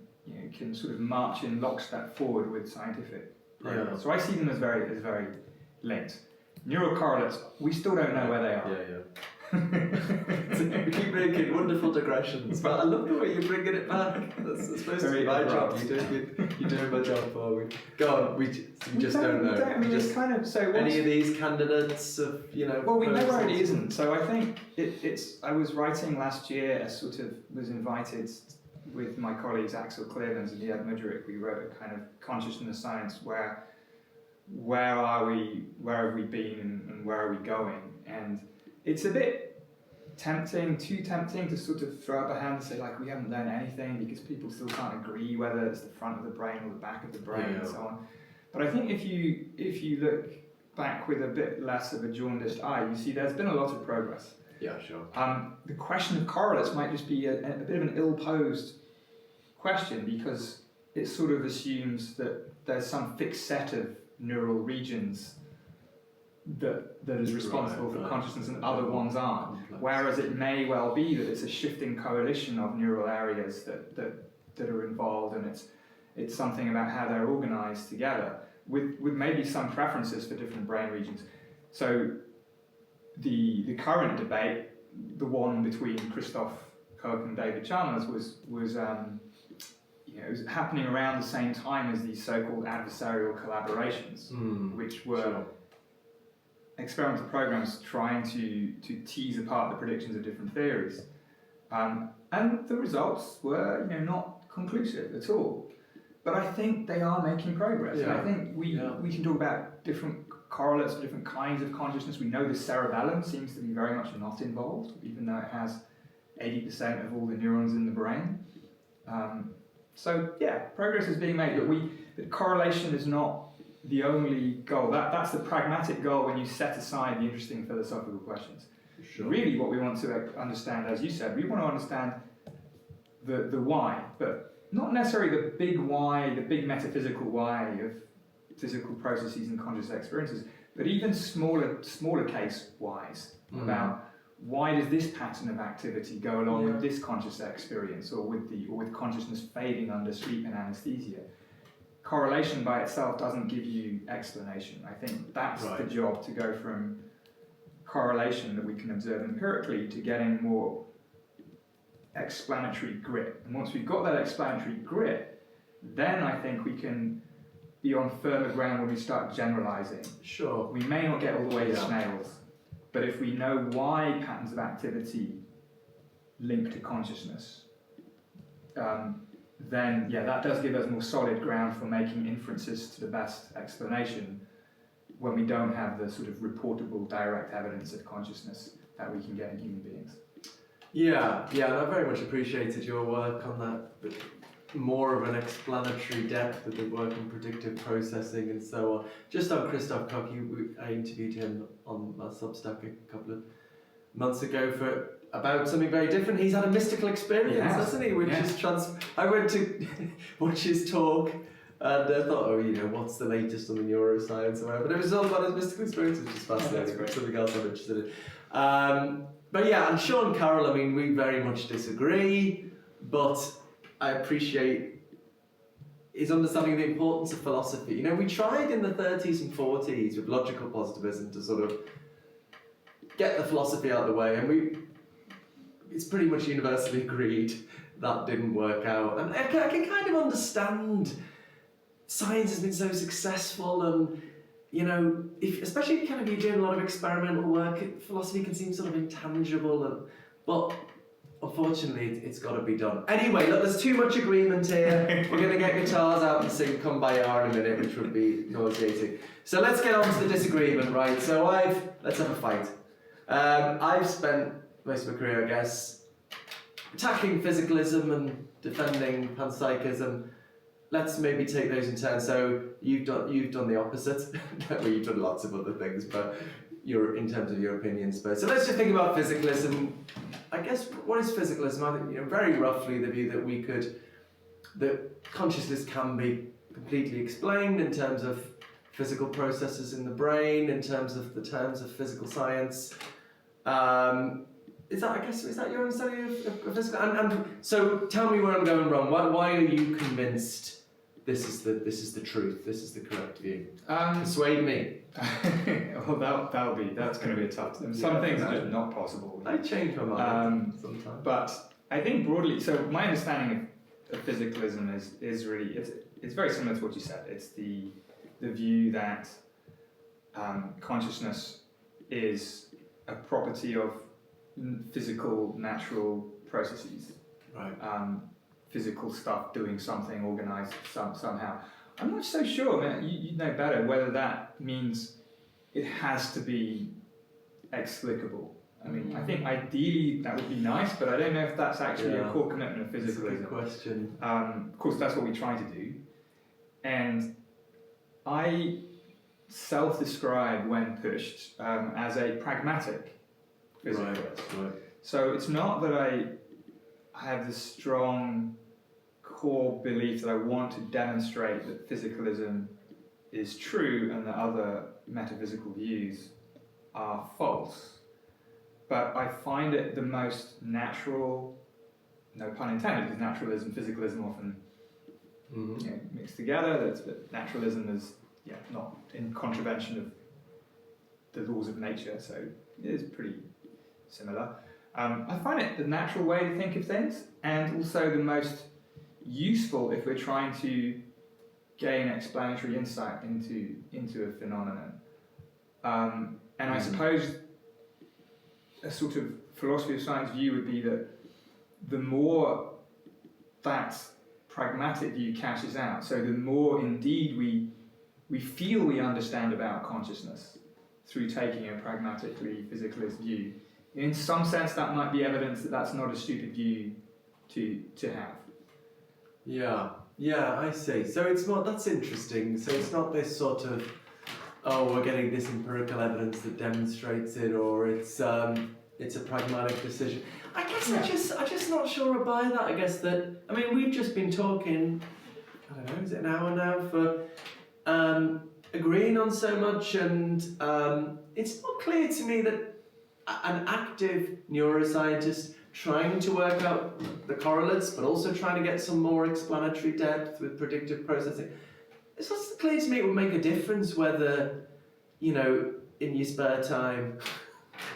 sort of march in lockstep forward with scientific progress? So I see them as very linked. Neural correlates, we still don't know where they are. We keep making wonderful digressions, but I love the way you're bringing it back. That's supposed to be my job. You're doing my job for me. Go on, we just don't know. It's kind of any of these candidates of Well, we know where it isn't. So I think it's. I was writing last year. I sort of was invited with my colleagues Axel Clearlands and Liad Mudrik. We wrote a kind of consciousness science where are we, where have we been, and where are we going? And it's a bit too tempting to sort of throw up a hand and say, like, we haven't learned anything, because people still can't agree whether it's the front of the brain or the back of the brain and so on. But I think if you look back with a bit less of a jaundiced eye, you see there's been a lot of progress. Yeah, sure. The question of correlates might just be a bit of an ill-posed question, because it sort of assumes that there's some fixed set of neural regions that is responsible for consciousness and other ones aren't. Whereas it may well be that it's a shifting coalition of neural areas that are involved, and it's something about how they're organized together with maybe some preferences for different brain regions. So the current debate, the one between Christoph Koch and David Chalmers, was it was happening around the same time as these so-called adversarial collaborations, which were experimental programs trying to tease apart the predictions of different theories. And the results were not conclusive at all. But I think they are making progress. Yeah. And I think we can talk about different correlates for different kinds of consciousness. We know the cerebellum seems to be very much not involved, even though it has 80% of all the neurons in the brain. So progress is being made, but correlation is not the only goal. That's the pragmatic goal when you set aside the interesting philosophical questions. Sure. Really what we want to understand, as you said, we want to understand the why, but not necessarily the big why, the big metaphysical why of physical processes and conscious experiences, but even smaller case whys about why does this pattern of activity go along with this conscious experience, or with consciousness fading under sleep and anesthesia. Correlation by itself doesn't give you explanation. I think that's the job, to go from correlation that we can observe empirically to getting more explanatory grit. And once we've got that explanatory grit, then I think we can be on firmer ground when we start generalizing. Sure. We may not get all the way to snails, but if we know why patterns of activity link to consciousness, then that does give us more solid ground for making inferences to the best explanation when we don't have the sort of reportable direct evidence of consciousness that we can get in human beings. Yeah, and I very much appreciated your work on that, but more of an explanatory depth of the work in predictive processing and so on. Just on Christoph Koch, I interviewed him on my Substack a couple of months ago about something very different. He's had a mystical experience, hasn't he? Which is I went to watch his talk and I thought, what's the latest on the neuroscience or whatever. But it was all about his mystical experience, which is fascinating. It's something else I'm interested in. But and Sean Carroll, we very much disagree, but I appreciate his understanding of the importance of philosophy. We tried in the 30s and 40s with logical positivism to sort of get the philosophy out of the way, and it's pretty much universally agreed that didn't work out. And I can kind of understand science has been so successful, and especially if you're doing a lot of experimental work, philosophy can seem sort of intangible, but unfortunately it's got to be done. Anyway, look, there's too much agreement here. We're going to get guitars out and sing Kumbaya in a minute, which would be nauseating. So let's get on to the disagreement, right? So let's have a fight. I've spent most of my career, I guess, attacking physicalism and defending panpsychism. Let's maybe take those in turn. So you've done the opposite. Well, you've done lots of other things, but in terms of your opinions. But so let's just think about physicalism. I guess, what is physicalism? I think, very roughly, the view that consciousness can be completely explained in terms of physical processes in the brain, in terms of the terms of physical science. Is that your understanding of physical? And so tell me where I'm going wrong. Why are you convinced this is the truth? This is the correct view. Persuade me. Well, that's going to be a tough. Some things are just not possible. I change my mind sometimes. But I think broadly, so my understanding of physicalism is really it's very similar to what you said. It's the view that consciousness is a property of physical, natural processes. Right. Physical stuff doing something organized somehow. I'm not so sure, man. You know better whether that means it has to be explicable. I think ideally that would be nice, but I don't know if that's actually a core commitment of physicalism. That's a good question. Of course, that's what we try to do. And I self-describe, when pushed, as a pragmatic physicalist. Right. So it's not that I have this strong core belief that I want to demonstrate that physicalism is true and that other metaphysical views are false. But I find it the most natural, no pun intended, because naturalism, physicalism often mixed together. That naturalism is not in contravention of the laws of nature, so it is pretty similar. I find it the natural way to think of things, and also the most useful if we're trying to gain explanatory insight into a phenomenon. And I suppose a sort of philosophy of science view would be that the more that pragmatic view cashes out, so the more indeed we feel we understand about consciousness through taking a pragmatically physicalist view. In some sense, that might be evidence that that's not a stupid view to have. Yeah, I see. So it's more, that's interesting. So it's not this sort of, oh, we're getting this empirical evidence that demonstrates it, or it's a pragmatic decision. I guess I'm just not sure I buy that. I guess that, I mean, we've just been talking, I don't know, is it an hour now for agreeing on so much, and it's not clear to me that an active neuroscientist trying to work out the correlates, but also trying to get some more explanatory depth with predictive processing. It's not clear to me it would make a difference whether, you know, in your spare time,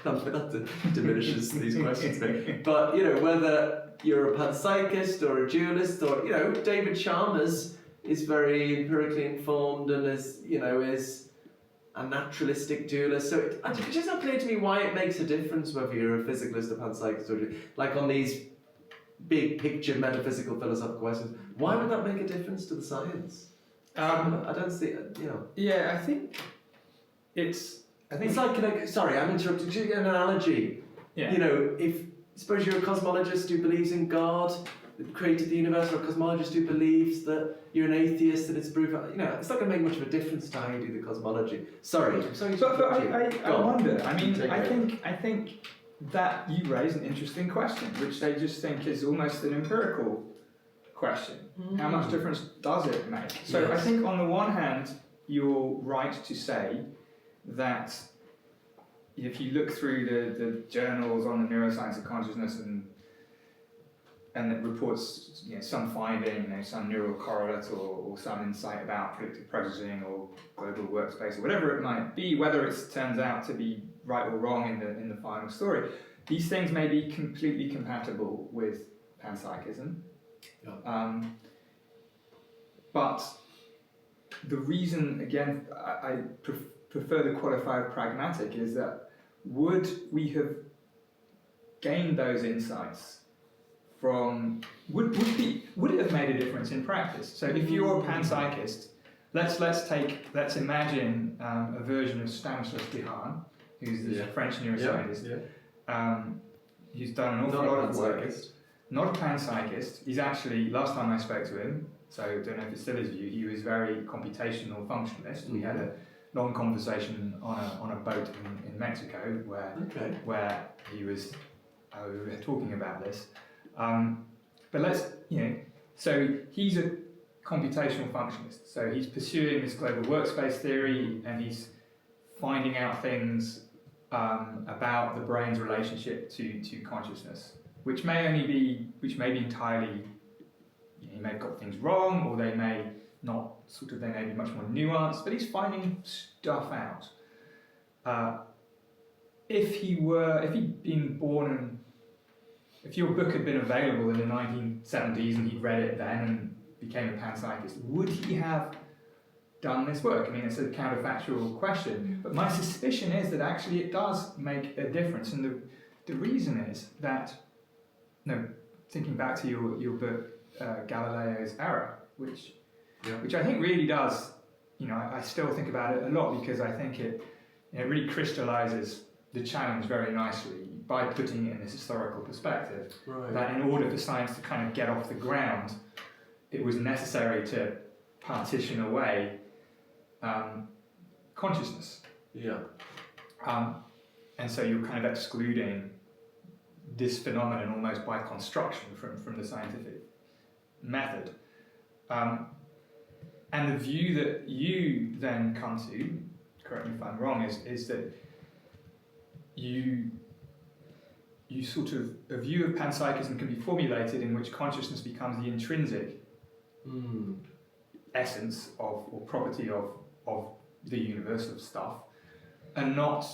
not that diminishes these questions, but, you know, whether you're a panpsychist or a dualist, or, you know, David Chalmers is very empirically informed and is a naturalistic dualist. So it's just not clear to me why it makes a difference whether you're a physicalist, a panpsychist, or like on these big picture metaphysical philosophical questions. Why would that make a difference to the science? I don't see it, you know. Yeah, I think it's like, sorry, I'm interrupting. To get an analogy, yeah. you know, suppose you're a cosmologist who believes in God that created the universe, or a cosmologist who believes that you're an atheist and it's proof. You know, it's not going to make much of a difference to how you do the cosmology. Sorry, I'm sorry. But I wonder. I mean, I think that you raise an interesting question, which they just think is almost an empirical question. How much difference does it make? So Yes. I think on the one hand, you're right to say that if you look through the journals on the neuroscience of consciousness and it reports, you know, some finding, you know, some neural correlate or some insight about predictive processing or global workspace or whatever it might be, whether it turns out to be right or wrong in the final story, these things may be completely compatible with panpsychism. Yeah. But the reason, again, I prefer the qualifier pragmatic is that would we have gained those insights from, would it have made a difference in practice? So if you're a panpsychist, let's imagine a version of Stanislas Dehaene, who's the French neuroscientist, who's done an awful lot of work. Not a panpsychist. He's actually, last time I spoke to him, so I don't know if it's still his view, he was very computational functionalist. We had a long conversation on a boat in Mexico where he was we were talking about this. But let's, you know, so he's a computational functionalist. So he's pursuing this global workspace theory, and he's finding out things about the brain's relationship to consciousness, which may be entirely, you know, he may have got things wrong, or they may not, they may be much more nuanced, but he's finding stuff out. If he'd been born and if your book had been available in the 1970s and he'd read it then and became a panpsychist, would he have done this work? I mean, it's a counterfactual question, but my suspicion is that actually it does make a difference, and the reason is that, thinking back to your book, Galileo's Error, which I think really does, you know, I still think about it a lot because I think it really crystallizes the challenge very nicely by putting it in this historical perspective. Right. That in order for science to kind of get off the ground, it was necessary to partition away consciousness. Yeah. And so you're kind of excluding this phenomenon almost by construction from the scientific method. And the view that you then come to, correct me if I'm wrong, is that you sort of, a view of panpsychism can be formulated in which consciousness becomes the intrinsic essence of, or property of the universe, of stuff, and not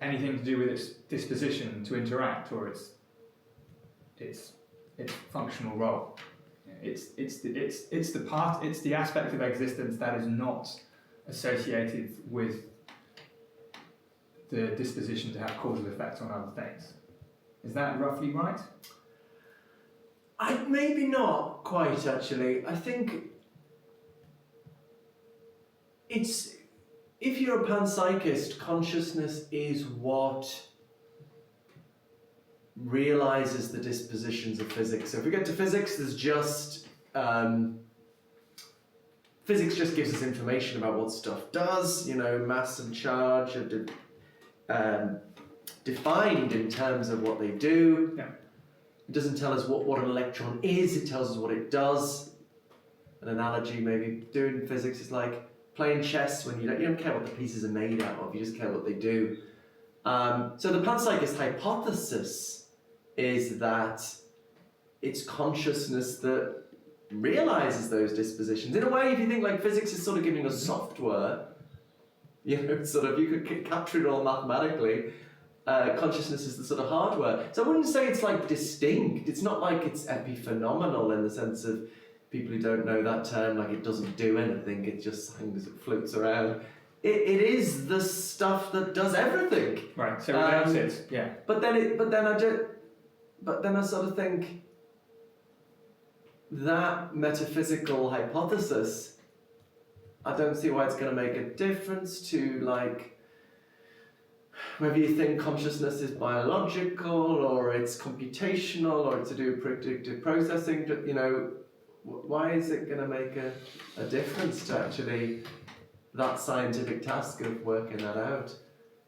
anything to do with its disposition to interact or its functional role. It's the aspect of existence that is not associated with the disposition to have causal effects on other things. Is that roughly right? Maybe not quite, actually. I think it's, if you're a panpsychist, consciousness is what realizes the dispositions of physics. So if we get to physics, there's just physics just gives us information about what stuff does. Mass and charge are defined in terms of what they do. Yeah. It doesn't tell us what an electron is, it tells us what it does. An analogy maybe doing physics is like playing chess when you don't care what the pieces are made out of, you just care what they do. So the panpsychist hypothesis is that it's consciousness that realizes those dispositions. In a way, if you think like physics is sort of giving us software, sort of you could capture it all mathematically. Consciousness is the sort of hardware. So I wouldn't say it's like distinct. It's not like it's epiphenomenal in the sense of people who don't know that term, like it doesn't do anything, it just hangs, it floats around. It is the stuff that does everything. Right. So without it, yeah. But then I sort of think that metaphysical hypothesis, I don't see why it's going to make a difference to like whether you think consciousness is biological or it's computational or it's to do with predictive processing. Why is it going to make a difference to actually that scientific task of working that out?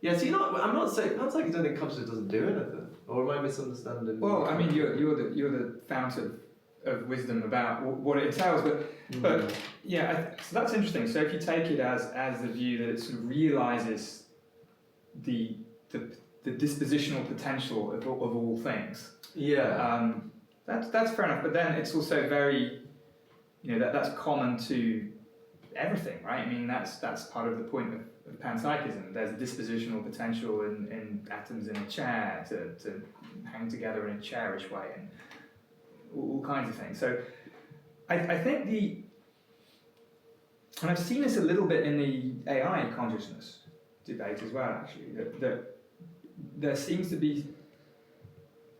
Yeah, so I'm not saying, I don't think consciousness doesn't do anything, or am I misunderstanding? Well, I mean, you're the fount of wisdom about what it entails, but yeah, so that's interesting. So if you take it as the view that it sort of realizes the dispositional potential of all things, yeah, that's fair enough. But then it's also very, that's common to everything, right? I mean, that's part of the point of panpsychism. There's a dispositional potential in atoms in a chair to hang together in a chairish way, and all kinds of things. So I think and I've seen this a little bit in the AI consciousness debate as well, actually, that there seems to be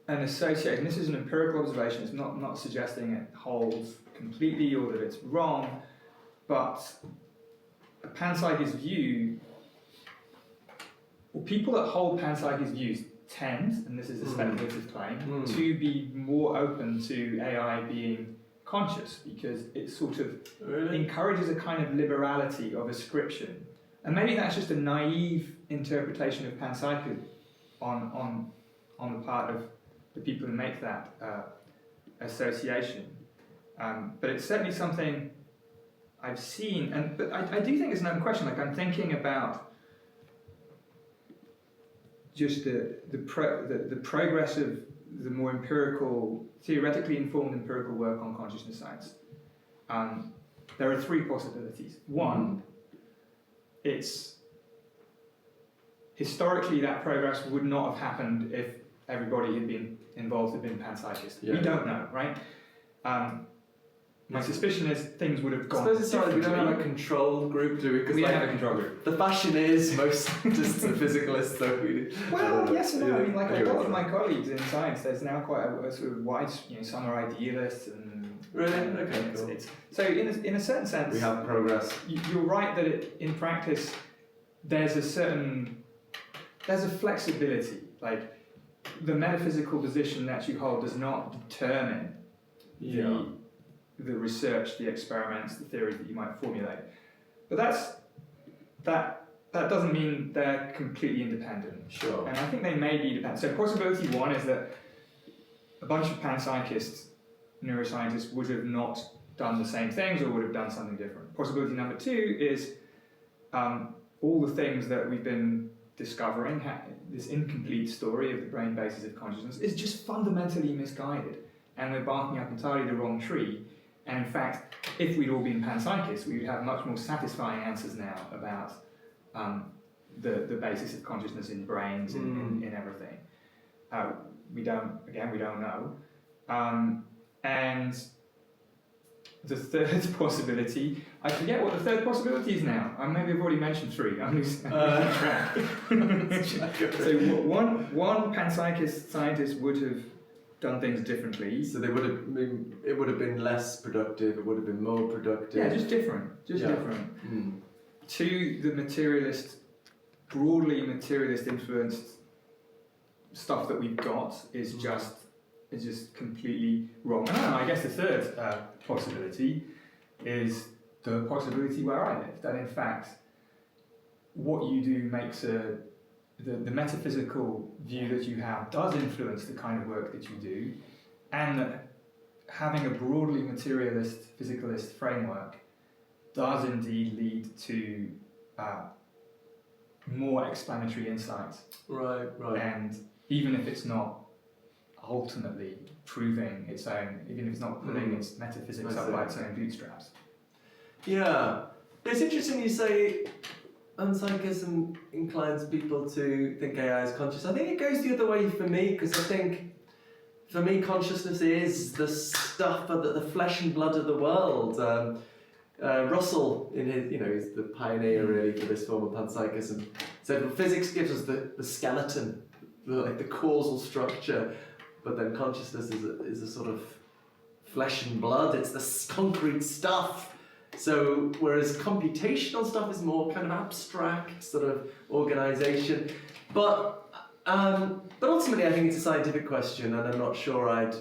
an association. This is an empirical observation. It's not suggesting it holds completely or that it's wrong, but a panpsychist view, or people that hold panpsychist views tend, and this is a speculative claim, to be more open to AI being conscious, because it sort of encourages a kind of liberality of ascription. And maybe that's just a naive interpretation of panpsychism on the part of the people who make that association. But it's certainly something I've seen, but I do think it's an open question. Like, I'm thinking about just the progress of the more empirical, theoretically informed empirical work on consciousness science. There are three possibilities. One, it's historically that progress would not have happened if everybody had been involved had been panpsychist. Yeah. We don't know, right? My suspicion is things would have gone. I suppose it's right, we don't have a control group, do we? Because we don't have a control group. The fashion is most scientists are physicalists, though. Well, yes and no. I mean, like a lot of my colleagues in science, there's now quite a sort of wide, some are idealists and. Really? Okay, cool. So in a certain sense, we have progress. You're right that in practice, there's a flexibility. Like, the metaphysical position that you hold does not determine the research, the experiments, the theories that you might formulate. But that doesn't mean they're completely independent. Sure. And I think they may be dependent. So possibility one is that a bunch of panpsychists, neuroscientists, would have not done the same things or would have done something different. Possibility number two is all the things that we've been discovering, this incomplete story of the brain basis of consciousness, is just fundamentally misguided. And we're barking up entirely the wrong tree. And in fact, if we'd all been panpsychists, we would have much more satisfying answers now about the basis of consciousness in brains and in everything. We don't know. And the third possibility, I forget what the third possibility is now. Maybe I've already mentioned three. I'm losing track. So one panpsychist scientist would have done things differently. So it would have been less productive. It would have been more productive. Yeah, just different. To the broadly materialist influenced stuff that we've got is just completely wrong. And I guess the third possibility is the possibility where I live, that in fact what you do makes the metaphysical view that you have does influence the kind of work that you do, and that having a broadly materialist physicalist framework does indeed lead to more explanatory insight. Right. And even if it's not ultimately proving its own, even if it's not pulling its metaphysics up by its own bootstraps. Yeah. It's interesting you say panpsychism inclines people to think AI is conscious. I think it goes the other way for me, because I think for me consciousness is the stuff of the flesh and blood of the world. Russell, in his, he's the pioneer really for this form of panpsychism, said, well, physics gives us the skeleton, the causal structure, but then consciousness is a sort of flesh and blood. It's the concrete stuff. So whereas computational stuff is more kind of abstract sort of organisation, but ultimately I think it's a scientific question, and I'm not sure that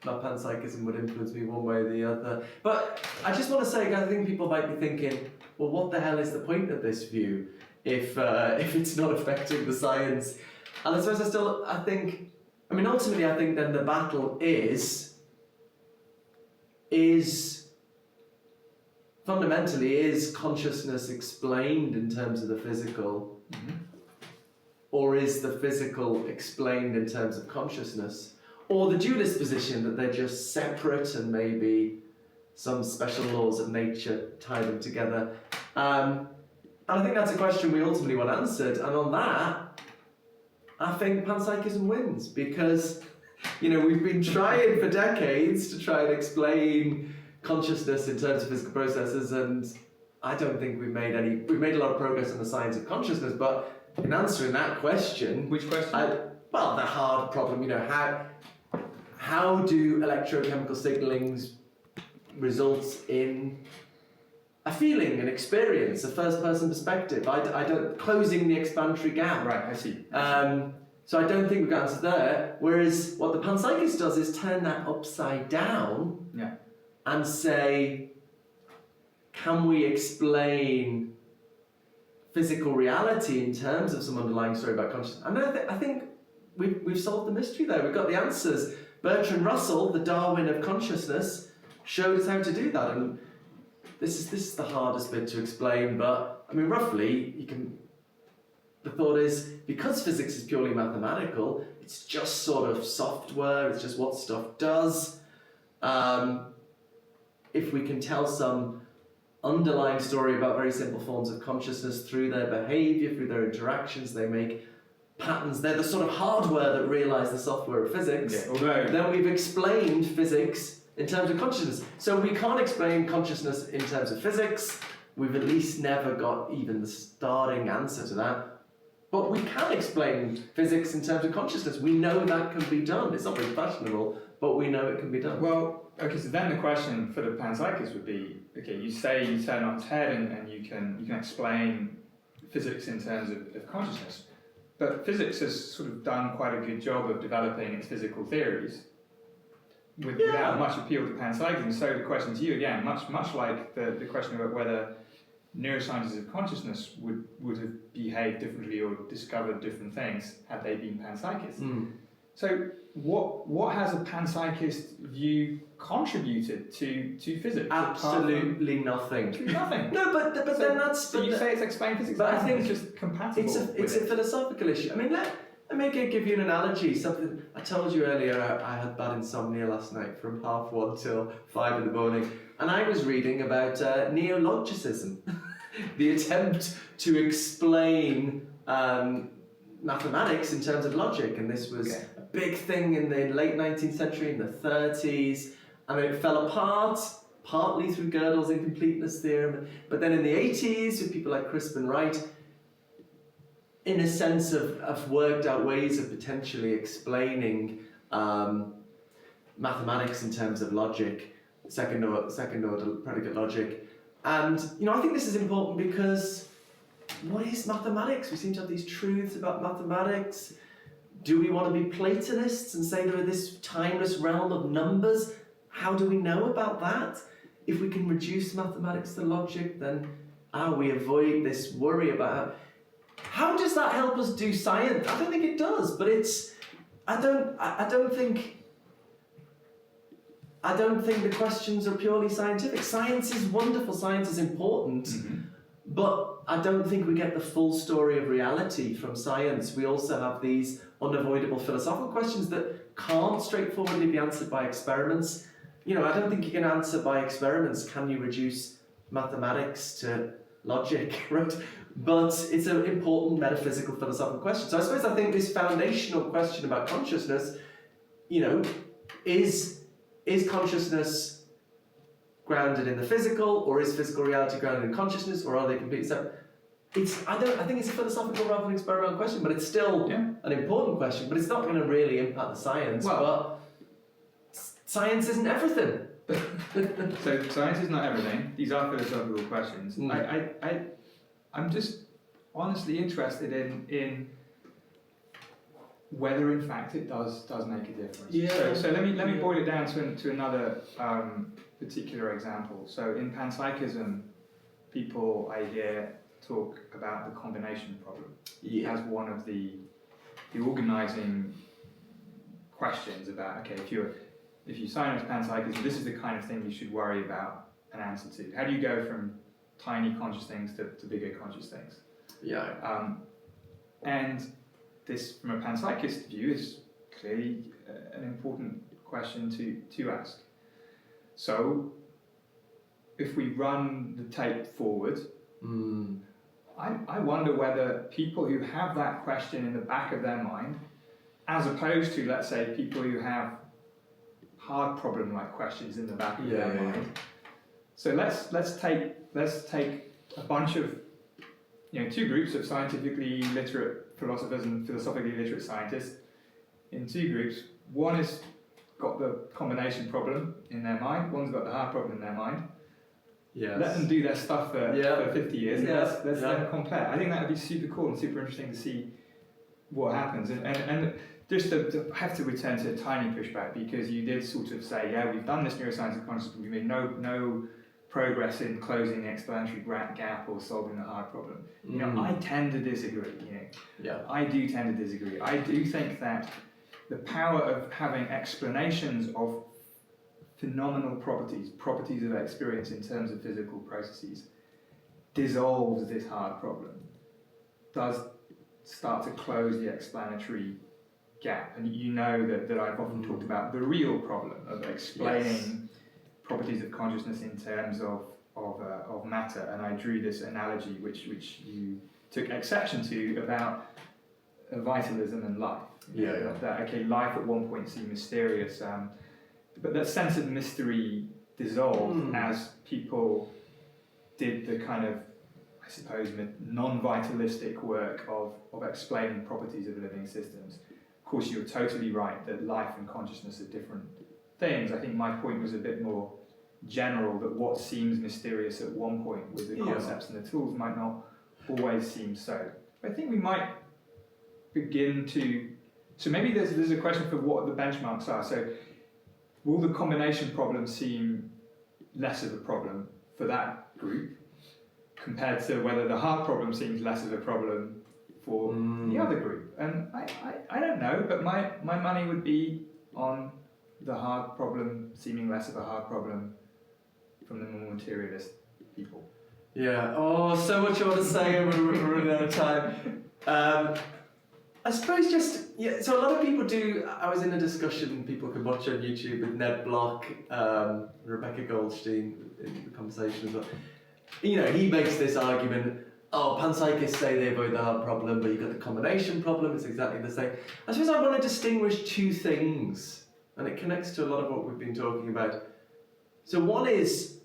panpsychism would influence me one way or the other. But I just want to say, I think people might be thinking, well, what the hell is the point of this view if it's not affecting the science? And I suppose ultimately I think then the battle is fundamentally, is consciousness explained in terms of the physical, or is the physical explained in terms of consciousness? Or the dualist position that they're just separate and maybe some special laws of nature tie them together. And I think that's a question we ultimately want answered. And on that, I think panpsychism wins, because we've been trying for decades to try and explain consciousness in terms of physical processes, and I don't think we've made a lot of progress in the science of consciousness. But in answering that question, which question? The hard problem, how do electrochemical signalings result in a feeling, an experience, a first-person perspective? I don't closing the explanatory gap. Right, I see. So I don't think we've got answers there. Whereas what the panpsychist does is turn that upside down. Yeah. And say, can we explain physical reality in terms of some underlying story about consciousness? And I think we've solved the mystery there. We've got the answers. Bertrand Russell, the Darwin of consciousness, showed us how to do that. And this is the hardest bit to explain, but roughly the thought is, because physics is purely mathematical, it's just sort of software, it's just what stuff does. If we can tell some underlying story about very simple forms of consciousness through their behaviour, through their interactions, they make patterns. They're the sort of hardware that realise the software of physics. Yeah, then we've explained physics in terms of consciousness. So we can't explain consciousness in terms of physics. We've at least never got even the starting answer to that. But we can explain physics in terms of consciousness. We know that can be done. It's not very fashionable, but we know it can be done. Well, okay, so then the question for the panpsychist would be, okay, you say you turn on its head and you can explain physics in terms of consciousness, but physics has sort of done quite a good job of developing its physical theories without much appeal to panpsychism. So the question to you again, much like the question about whether neuroscientists of consciousness would have behaved differently or discovered different things had they been panpsychists. So what has a panpsychist view contributed to physics? Absolutely nothing. Nothing. No, but then that's. So you say it's explained physics, but I think it's just compatible. It's a philosophical issue. Let me give you an analogy. Something I told you earlier. I had bad insomnia last night from 1:30 till 5 in the morning, and I was reading about neologicism, the attempt to explain mathematics in terms of logic, and this was a big thing in the late 19th century, in the 30s, and then it fell apart, partly through Gödel's incompleteness theorem, but then in the 80s, with people like Crispin Wright, in a sense of worked out ways of potentially explaining mathematics in terms of logic, second order predicate logic. And I think this is important because what is mathematics? We seem to have these truths about mathematics. Do we want to be Platonists and say there are this timeless realm of numbers? How do we know about that? If we can reduce mathematics to logic, then we avoid this worry about how does that help us do science? I don't think it does, but I don't think the questions are purely scientific. Science is wonderful, science is important, but I don't think we get the full story of reality from science. We also have these unavoidable philosophical questions that can't straightforwardly be answered by experiments. I don't think you can answer by experiments, can you reduce mathematics to logic, right? But it's an important metaphysical philosophical question. So I think this foundational question about consciousness, is consciousness grounded in the physical, or is physical reality grounded in consciousness, or are they completely separate? I think it's a philosophical rather than experimental question, but it's still an important question, but it's not going to really impact the science. But science isn't everything. So science is not everything. These are philosophical questions. I'm just honestly interested in whether in fact it does make a difference. Yeah. So let me boil it down to another particular example. So in Panpsychism, people I hear talk about the combination problem as one of the organising questions about if you sign up to Panpsychism, this is the kind of thing you should worry about an answer to. How do you go from tiny conscious things to bigger conscious things? And this, from a panpsychist view, is clearly an important question to ask. So, if we run the tape forward, I wonder whether people who have that question in the back of their mind, as opposed to, let's say, people who have hard problem-like questions in the back of their mind. So let's take a bunch of two groups of scientifically literate philosophers and philosophically literate scientists in two groups. One has got the combination problem in their mind, one's got the hard problem in their mind. Let them do their stuff for 50 years and let's then compare. I think that would be super cool and super interesting to see what happens. And just to have to return to a tiny pushback, because you did sort of say, we've done this neuroscience of consciousness, but we made no progress in closing the explanatory gap or solving the hard problem. I tend to disagree. I do tend to disagree. I do think that the power of having explanations of phenomenal properties of experience in terms of physical processes, dissolves this hard problem, does start to close the explanatory gap. And that I've often talked about the real problem of explaining properties of consciousness in terms of matter, and I drew this analogy which you took exception to about vitalism and life. That life at one point seemed mysterious, but that sense of mystery dissolved as people did the kind of, I suppose, non-vitalistic work of explaining properties of living systems. Of course, you're totally right that life and consciousness are different things. I think my point was a bit more general, that what seems mysterious at one point with the concepts and the tools might not always seem so. I think we might begin to... So maybe there's a question for what the benchmarks are. So will the combination problem seem less of a problem for that group compared to whether the hard problem seems less of a problem for the other group? And I don't know, but my money would be on the hard problem seeming less of a hard problem from the more materialist people. So much I want to say, and we're running out of time. I suppose so a lot of people do. I was in a discussion people can watch on YouTube with Ned Block, Rebecca Goldstein in the conversation as well. He makes this argument, panpsychists say they avoid the hard problem, but you've got the combination problem, it's exactly the same. I suppose I want to distinguish two things, and it connects to a lot of what we've been talking about. So one is,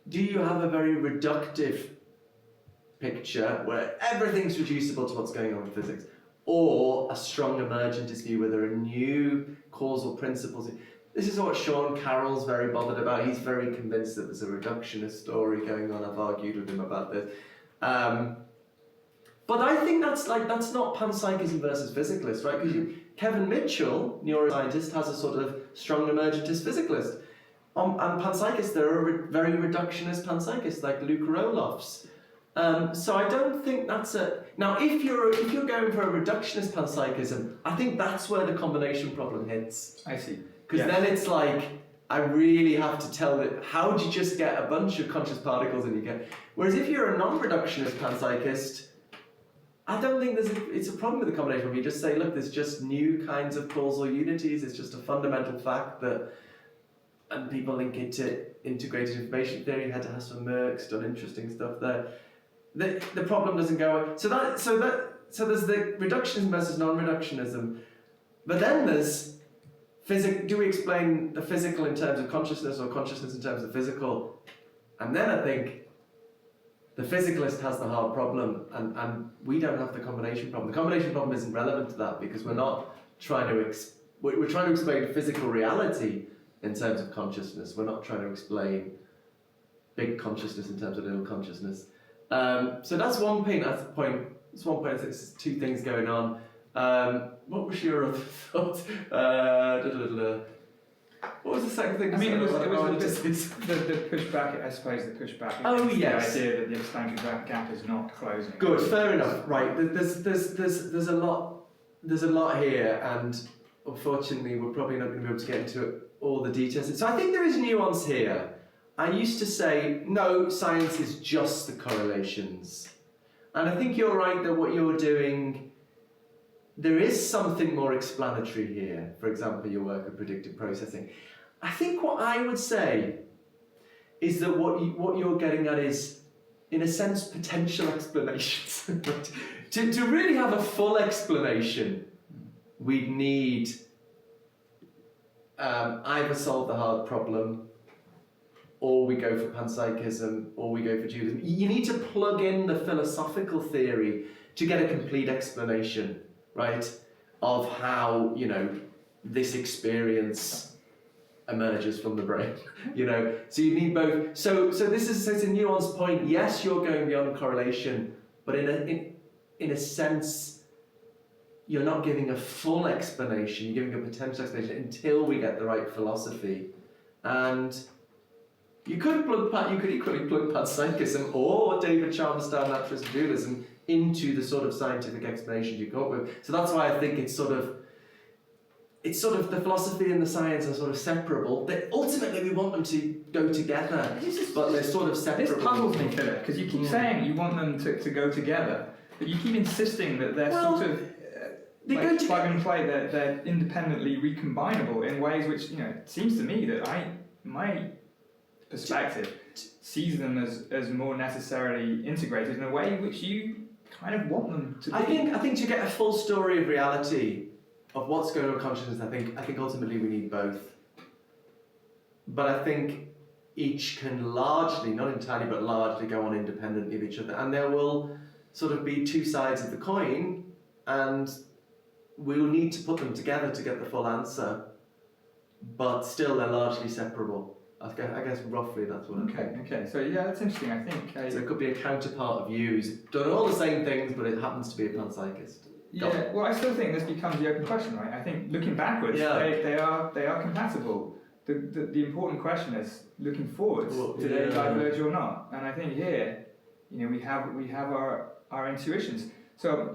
do you have a very reductive picture where everything's reducible to what's going on in physics, or a strong emergentist view where there are new causal principles? This is what Sean Carroll's very bothered about. He's very convinced that there's a reductionist story going on. I've argued with him about this. But I think that's not panpsychism versus physicalist, right? Because Kevin Mitchell, neuroscientist, has a sort of strong emergentist physicalist. And panpsychists, there are very reductionist panpsychists like Luke Roloff's. So I don't think that's a... Now, if you're going for a reductionist panpsychism, I think that's where the combination problem hits. I see. Because then it's like, I really have to tell it, how do you just get a bunch of conscious particles and you get... Whereas if you're a non-reductionist panpsychist, I don't think it's a problem with the combination problem. You just say, look, there's just new kinds of causal unities. It's just a fundamental fact that... And people link it to integrated information theory. Hedda Merck's done interesting stuff there. The problem doesn't go away. So there's the reductionism versus non-reductionism. But then there's do we explain the physical in terms of consciousness or consciousness in terms of physical? And then I think the physicalist has the hard problem, and we don't have the combination problem. The combination problem isn't relevant to that because we're not trying to we're trying to explain physical reality in terms of consciousness. We're not trying to explain big consciousness in terms of little consciousness. So that's one point. That's one point. There's two things going on. What was your other thought? What was the second thing? I mean, it was the pushback. I suppose the pushback. Oh yes. The idea that the explanatory gap is not closing. Good. Fair enough. Right. There's a lot here, and unfortunately, we're probably not going to be able to get into all the details. So I think there is nuance here. I used to say, no, science is just the correlations. And I think you're right that what you're doing, there is something more explanatory here. For example, your work of predictive processing. I think what I would say is that what you're getting at is, in a sense, potential explanations. to really have a full explanation, we'd need either solve the hard problem, or we go for panpsychism, or we go for dualism. You need to plug in the philosophical theory to get a complete explanation, right, of how, this experience emerges from the brain, So you need both. So this is it's a nuanced point. Yes, you're going beyond correlation, but in a sense, you're not giving a full explanation. You're giving a potential explanation until we get the right philosophy. And you could equally plug panpsychism or David Chalmers' style naturalism dualism into the sort of scientific explanations you come up with. So that's why I think it's sort of the philosophy and the science are sort of separable. But ultimately, we want them to go together, but they're sort of separable. This puzzles me, Philip, because you keep saying you want them to go together, but you keep insisting that they're sort of plug and play. They're independently recombinable in ways which it seems to me that my perspective sees them as more necessarily integrated in a way in which you kind of want them to be. I think to get a full story of reality of what's going on in consciousness, I think ultimately we need both. But I think each can largely, not entirely, but largely go on independently of each other, and there will sort of be two sides of the coin, and we'll need to put them together to get the full answer. But still, they're largely separable. I guess roughly that's what I think. Okay. So yeah, that's interesting. I think so. It could be a counterpart of you who's done all the same things, but it happens to be a panpsychist. Yeah. Well, I still think this becomes the open question, right? I think looking backwards, they are compatible. The important question is looking forwards. Do they diverge or not? And I think here, we have our intuitions. So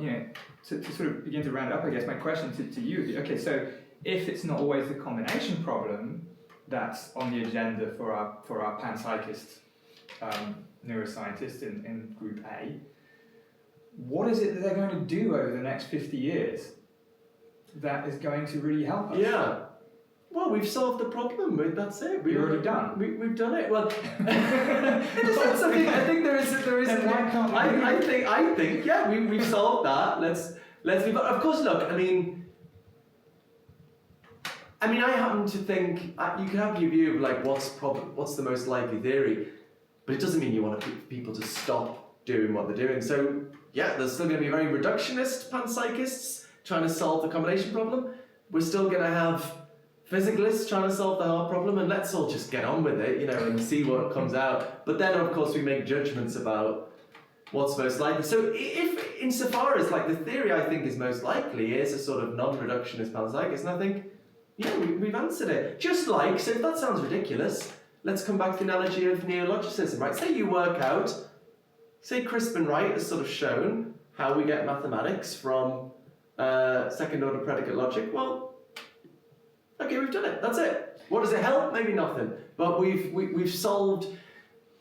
to sort of begin to round up, I guess my question to you would be, okay, so if it's not always the combination problem that's on the agenda for our panpsychist neuroscientists in Group A, what is it that they're going to do over the next 50 years that is going to really help us? Yeah. Well, we've solved the problem. That's it. You're already done. We've done it. Well, in a sense, I think there is. Then why can't we? I think, yeah, we've solved that. Let's move on. Of course, look. I mean, I happen to think you can have your view of like what's the most likely theory, but it doesn't mean you want people to stop doing what they're doing. So yeah, there's still going to be very reductionist panpsychists trying to solve the combination problem. We're still going to have physicalists trying to solve the hard problem, and let's all just get on with it, and see what comes out. But then, of course, we make judgments about what's most likely. So if, insofar as like the theory I think is most likely is a sort of non-reductionist panpsychist, and I think, yeah, we've answered it. Just like, so if that sounds ridiculous, let's come back to the analogy of neologicism, right? Say you work out, say Crispin Wright has sort of shown how we get mathematics from second order predicate logic. Well, okay, we've done it. That's it. What does it help? Maybe nothing. But we've solved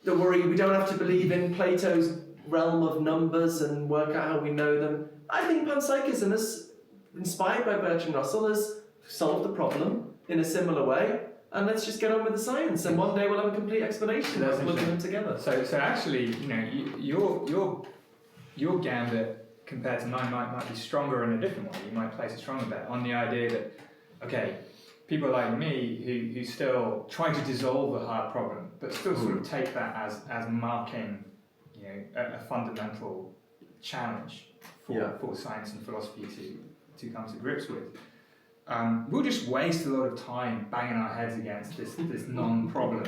the worry. We don't have to believe in Plato's realm of numbers and work out how we know them. I think panpsychism is inspired by Bertrand Russell has solved the problem in a similar way. And let's just get on with the science. And one day we'll have a complete explanation of looking them together. So actually, your gambit compared to mine might be stronger in a different way. You might place a stronger bet on the idea that, okay, people like me who still try to dissolve a hard problem, but still sort of take that as marking, a fundamental challenge for science and philosophy to come to grips with. We'll just waste a lot of time banging our heads against this non-problem,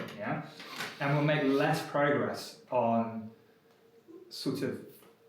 and we'll make less progress on sort of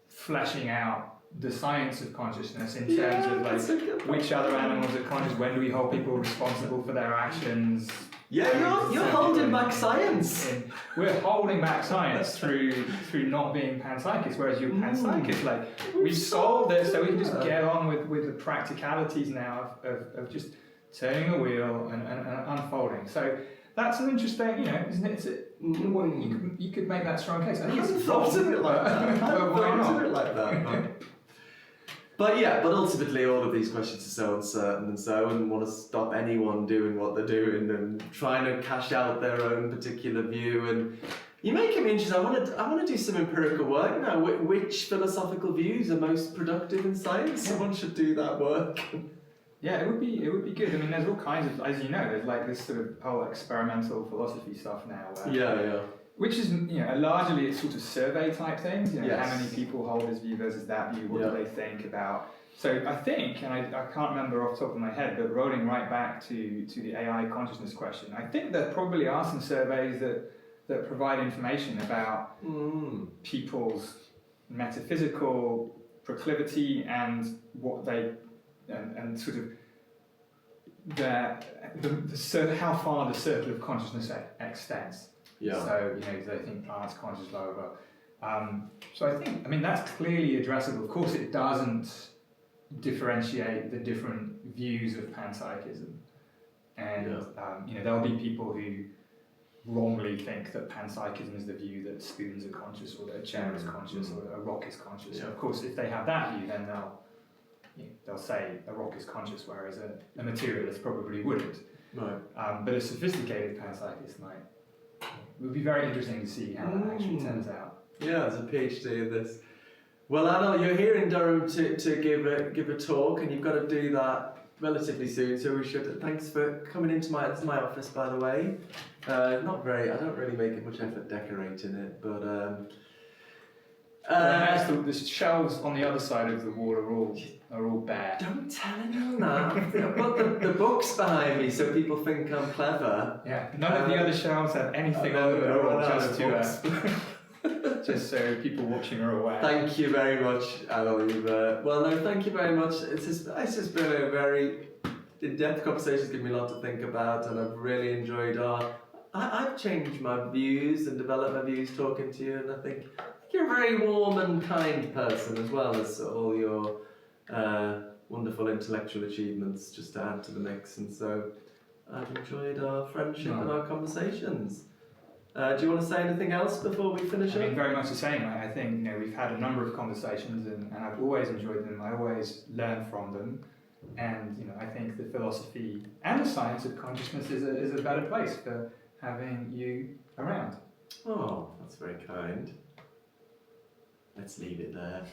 fleshing out the science of consciousness in terms of like which other animals are conscious, when do we hold people responsible for their actions. Yeah, you're holding back science. We're holding back science through not being panpsychists, whereas you're panpsychists. Like we've solved it, so we can just get on with the practicalities now of just turning a wheel and unfolding. So that's an interesting, isn't it? You could make that strong case. I think it's thought of it like that. I haven't thought of it like that. But ultimately all of these questions are so uncertain, and so I wouldn't want to stop anyone doing what they're doing and trying to cash out their own particular view. And you make it interesting. I want to do some empirical work now. Which philosophical views are most productive in science? Someone should do that work. Yeah, it would be good. I mean, there's all kinds of, as you know, there's like this sort of whole experimental philosophy stuff now. Which is, largely it's sort of survey type things. How many people hold this view versus that view? What do they think about? So I think, and I can't remember off the top of my head, but rolling right back to the AI consciousness question, I think there probably are some surveys that provide information about people's metaphysical proclivity and what they and sort of how far the circle of consciousness extends. Yeah. So, they think plants conscious, blah, blah, blah. So I think, that's clearly addressable. Of course, it doesn't differentiate the different views of panpsychism. And, there'll be people who wrongly think that panpsychism is the view that spoons are conscious, or that a chair is conscious, or that a rock is conscious. Yeah. And of course, if they have that view, then they'll say a rock is conscious, whereas a materialist probably wouldn't. Right. But a sophisticated panpsychist might. It would be very interesting to see how that actually turns out. Yeah, as a PhD in this. Well, Anil, you're here in Durham to give a talk, and you've got to do that relatively soon. So we should. Thanks for coming into this is my office, by the way. I don't really make much effort decorating it, but. The shelves on the other side of the wall are all bare. Don't tell anyone that. I've got the books behind me, so people think I'm clever. Yeah, none of the other shelves have anything on them at all, just so people watching are aware. Thank you very much, Anil. Thank you very much. It's just been a very in-depth conversation. It's given me a lot to think about, and I've really enjoyed I've changed my views and developed my views talking to you, and I think you're a very warm and kind person, as well as all your wonderful intellectual achievements, just to add to the mix. And so I've enjoyed our friendship and our conversations. Do you want to say anything else before we finish up? Very much the same. I think we've had a number of conversations, and I've always enjoyed them. I always learn from them. And I think the philosophy and the science of consciousness is a better place for having you around. Oh, that's very kind. Let's leave it there.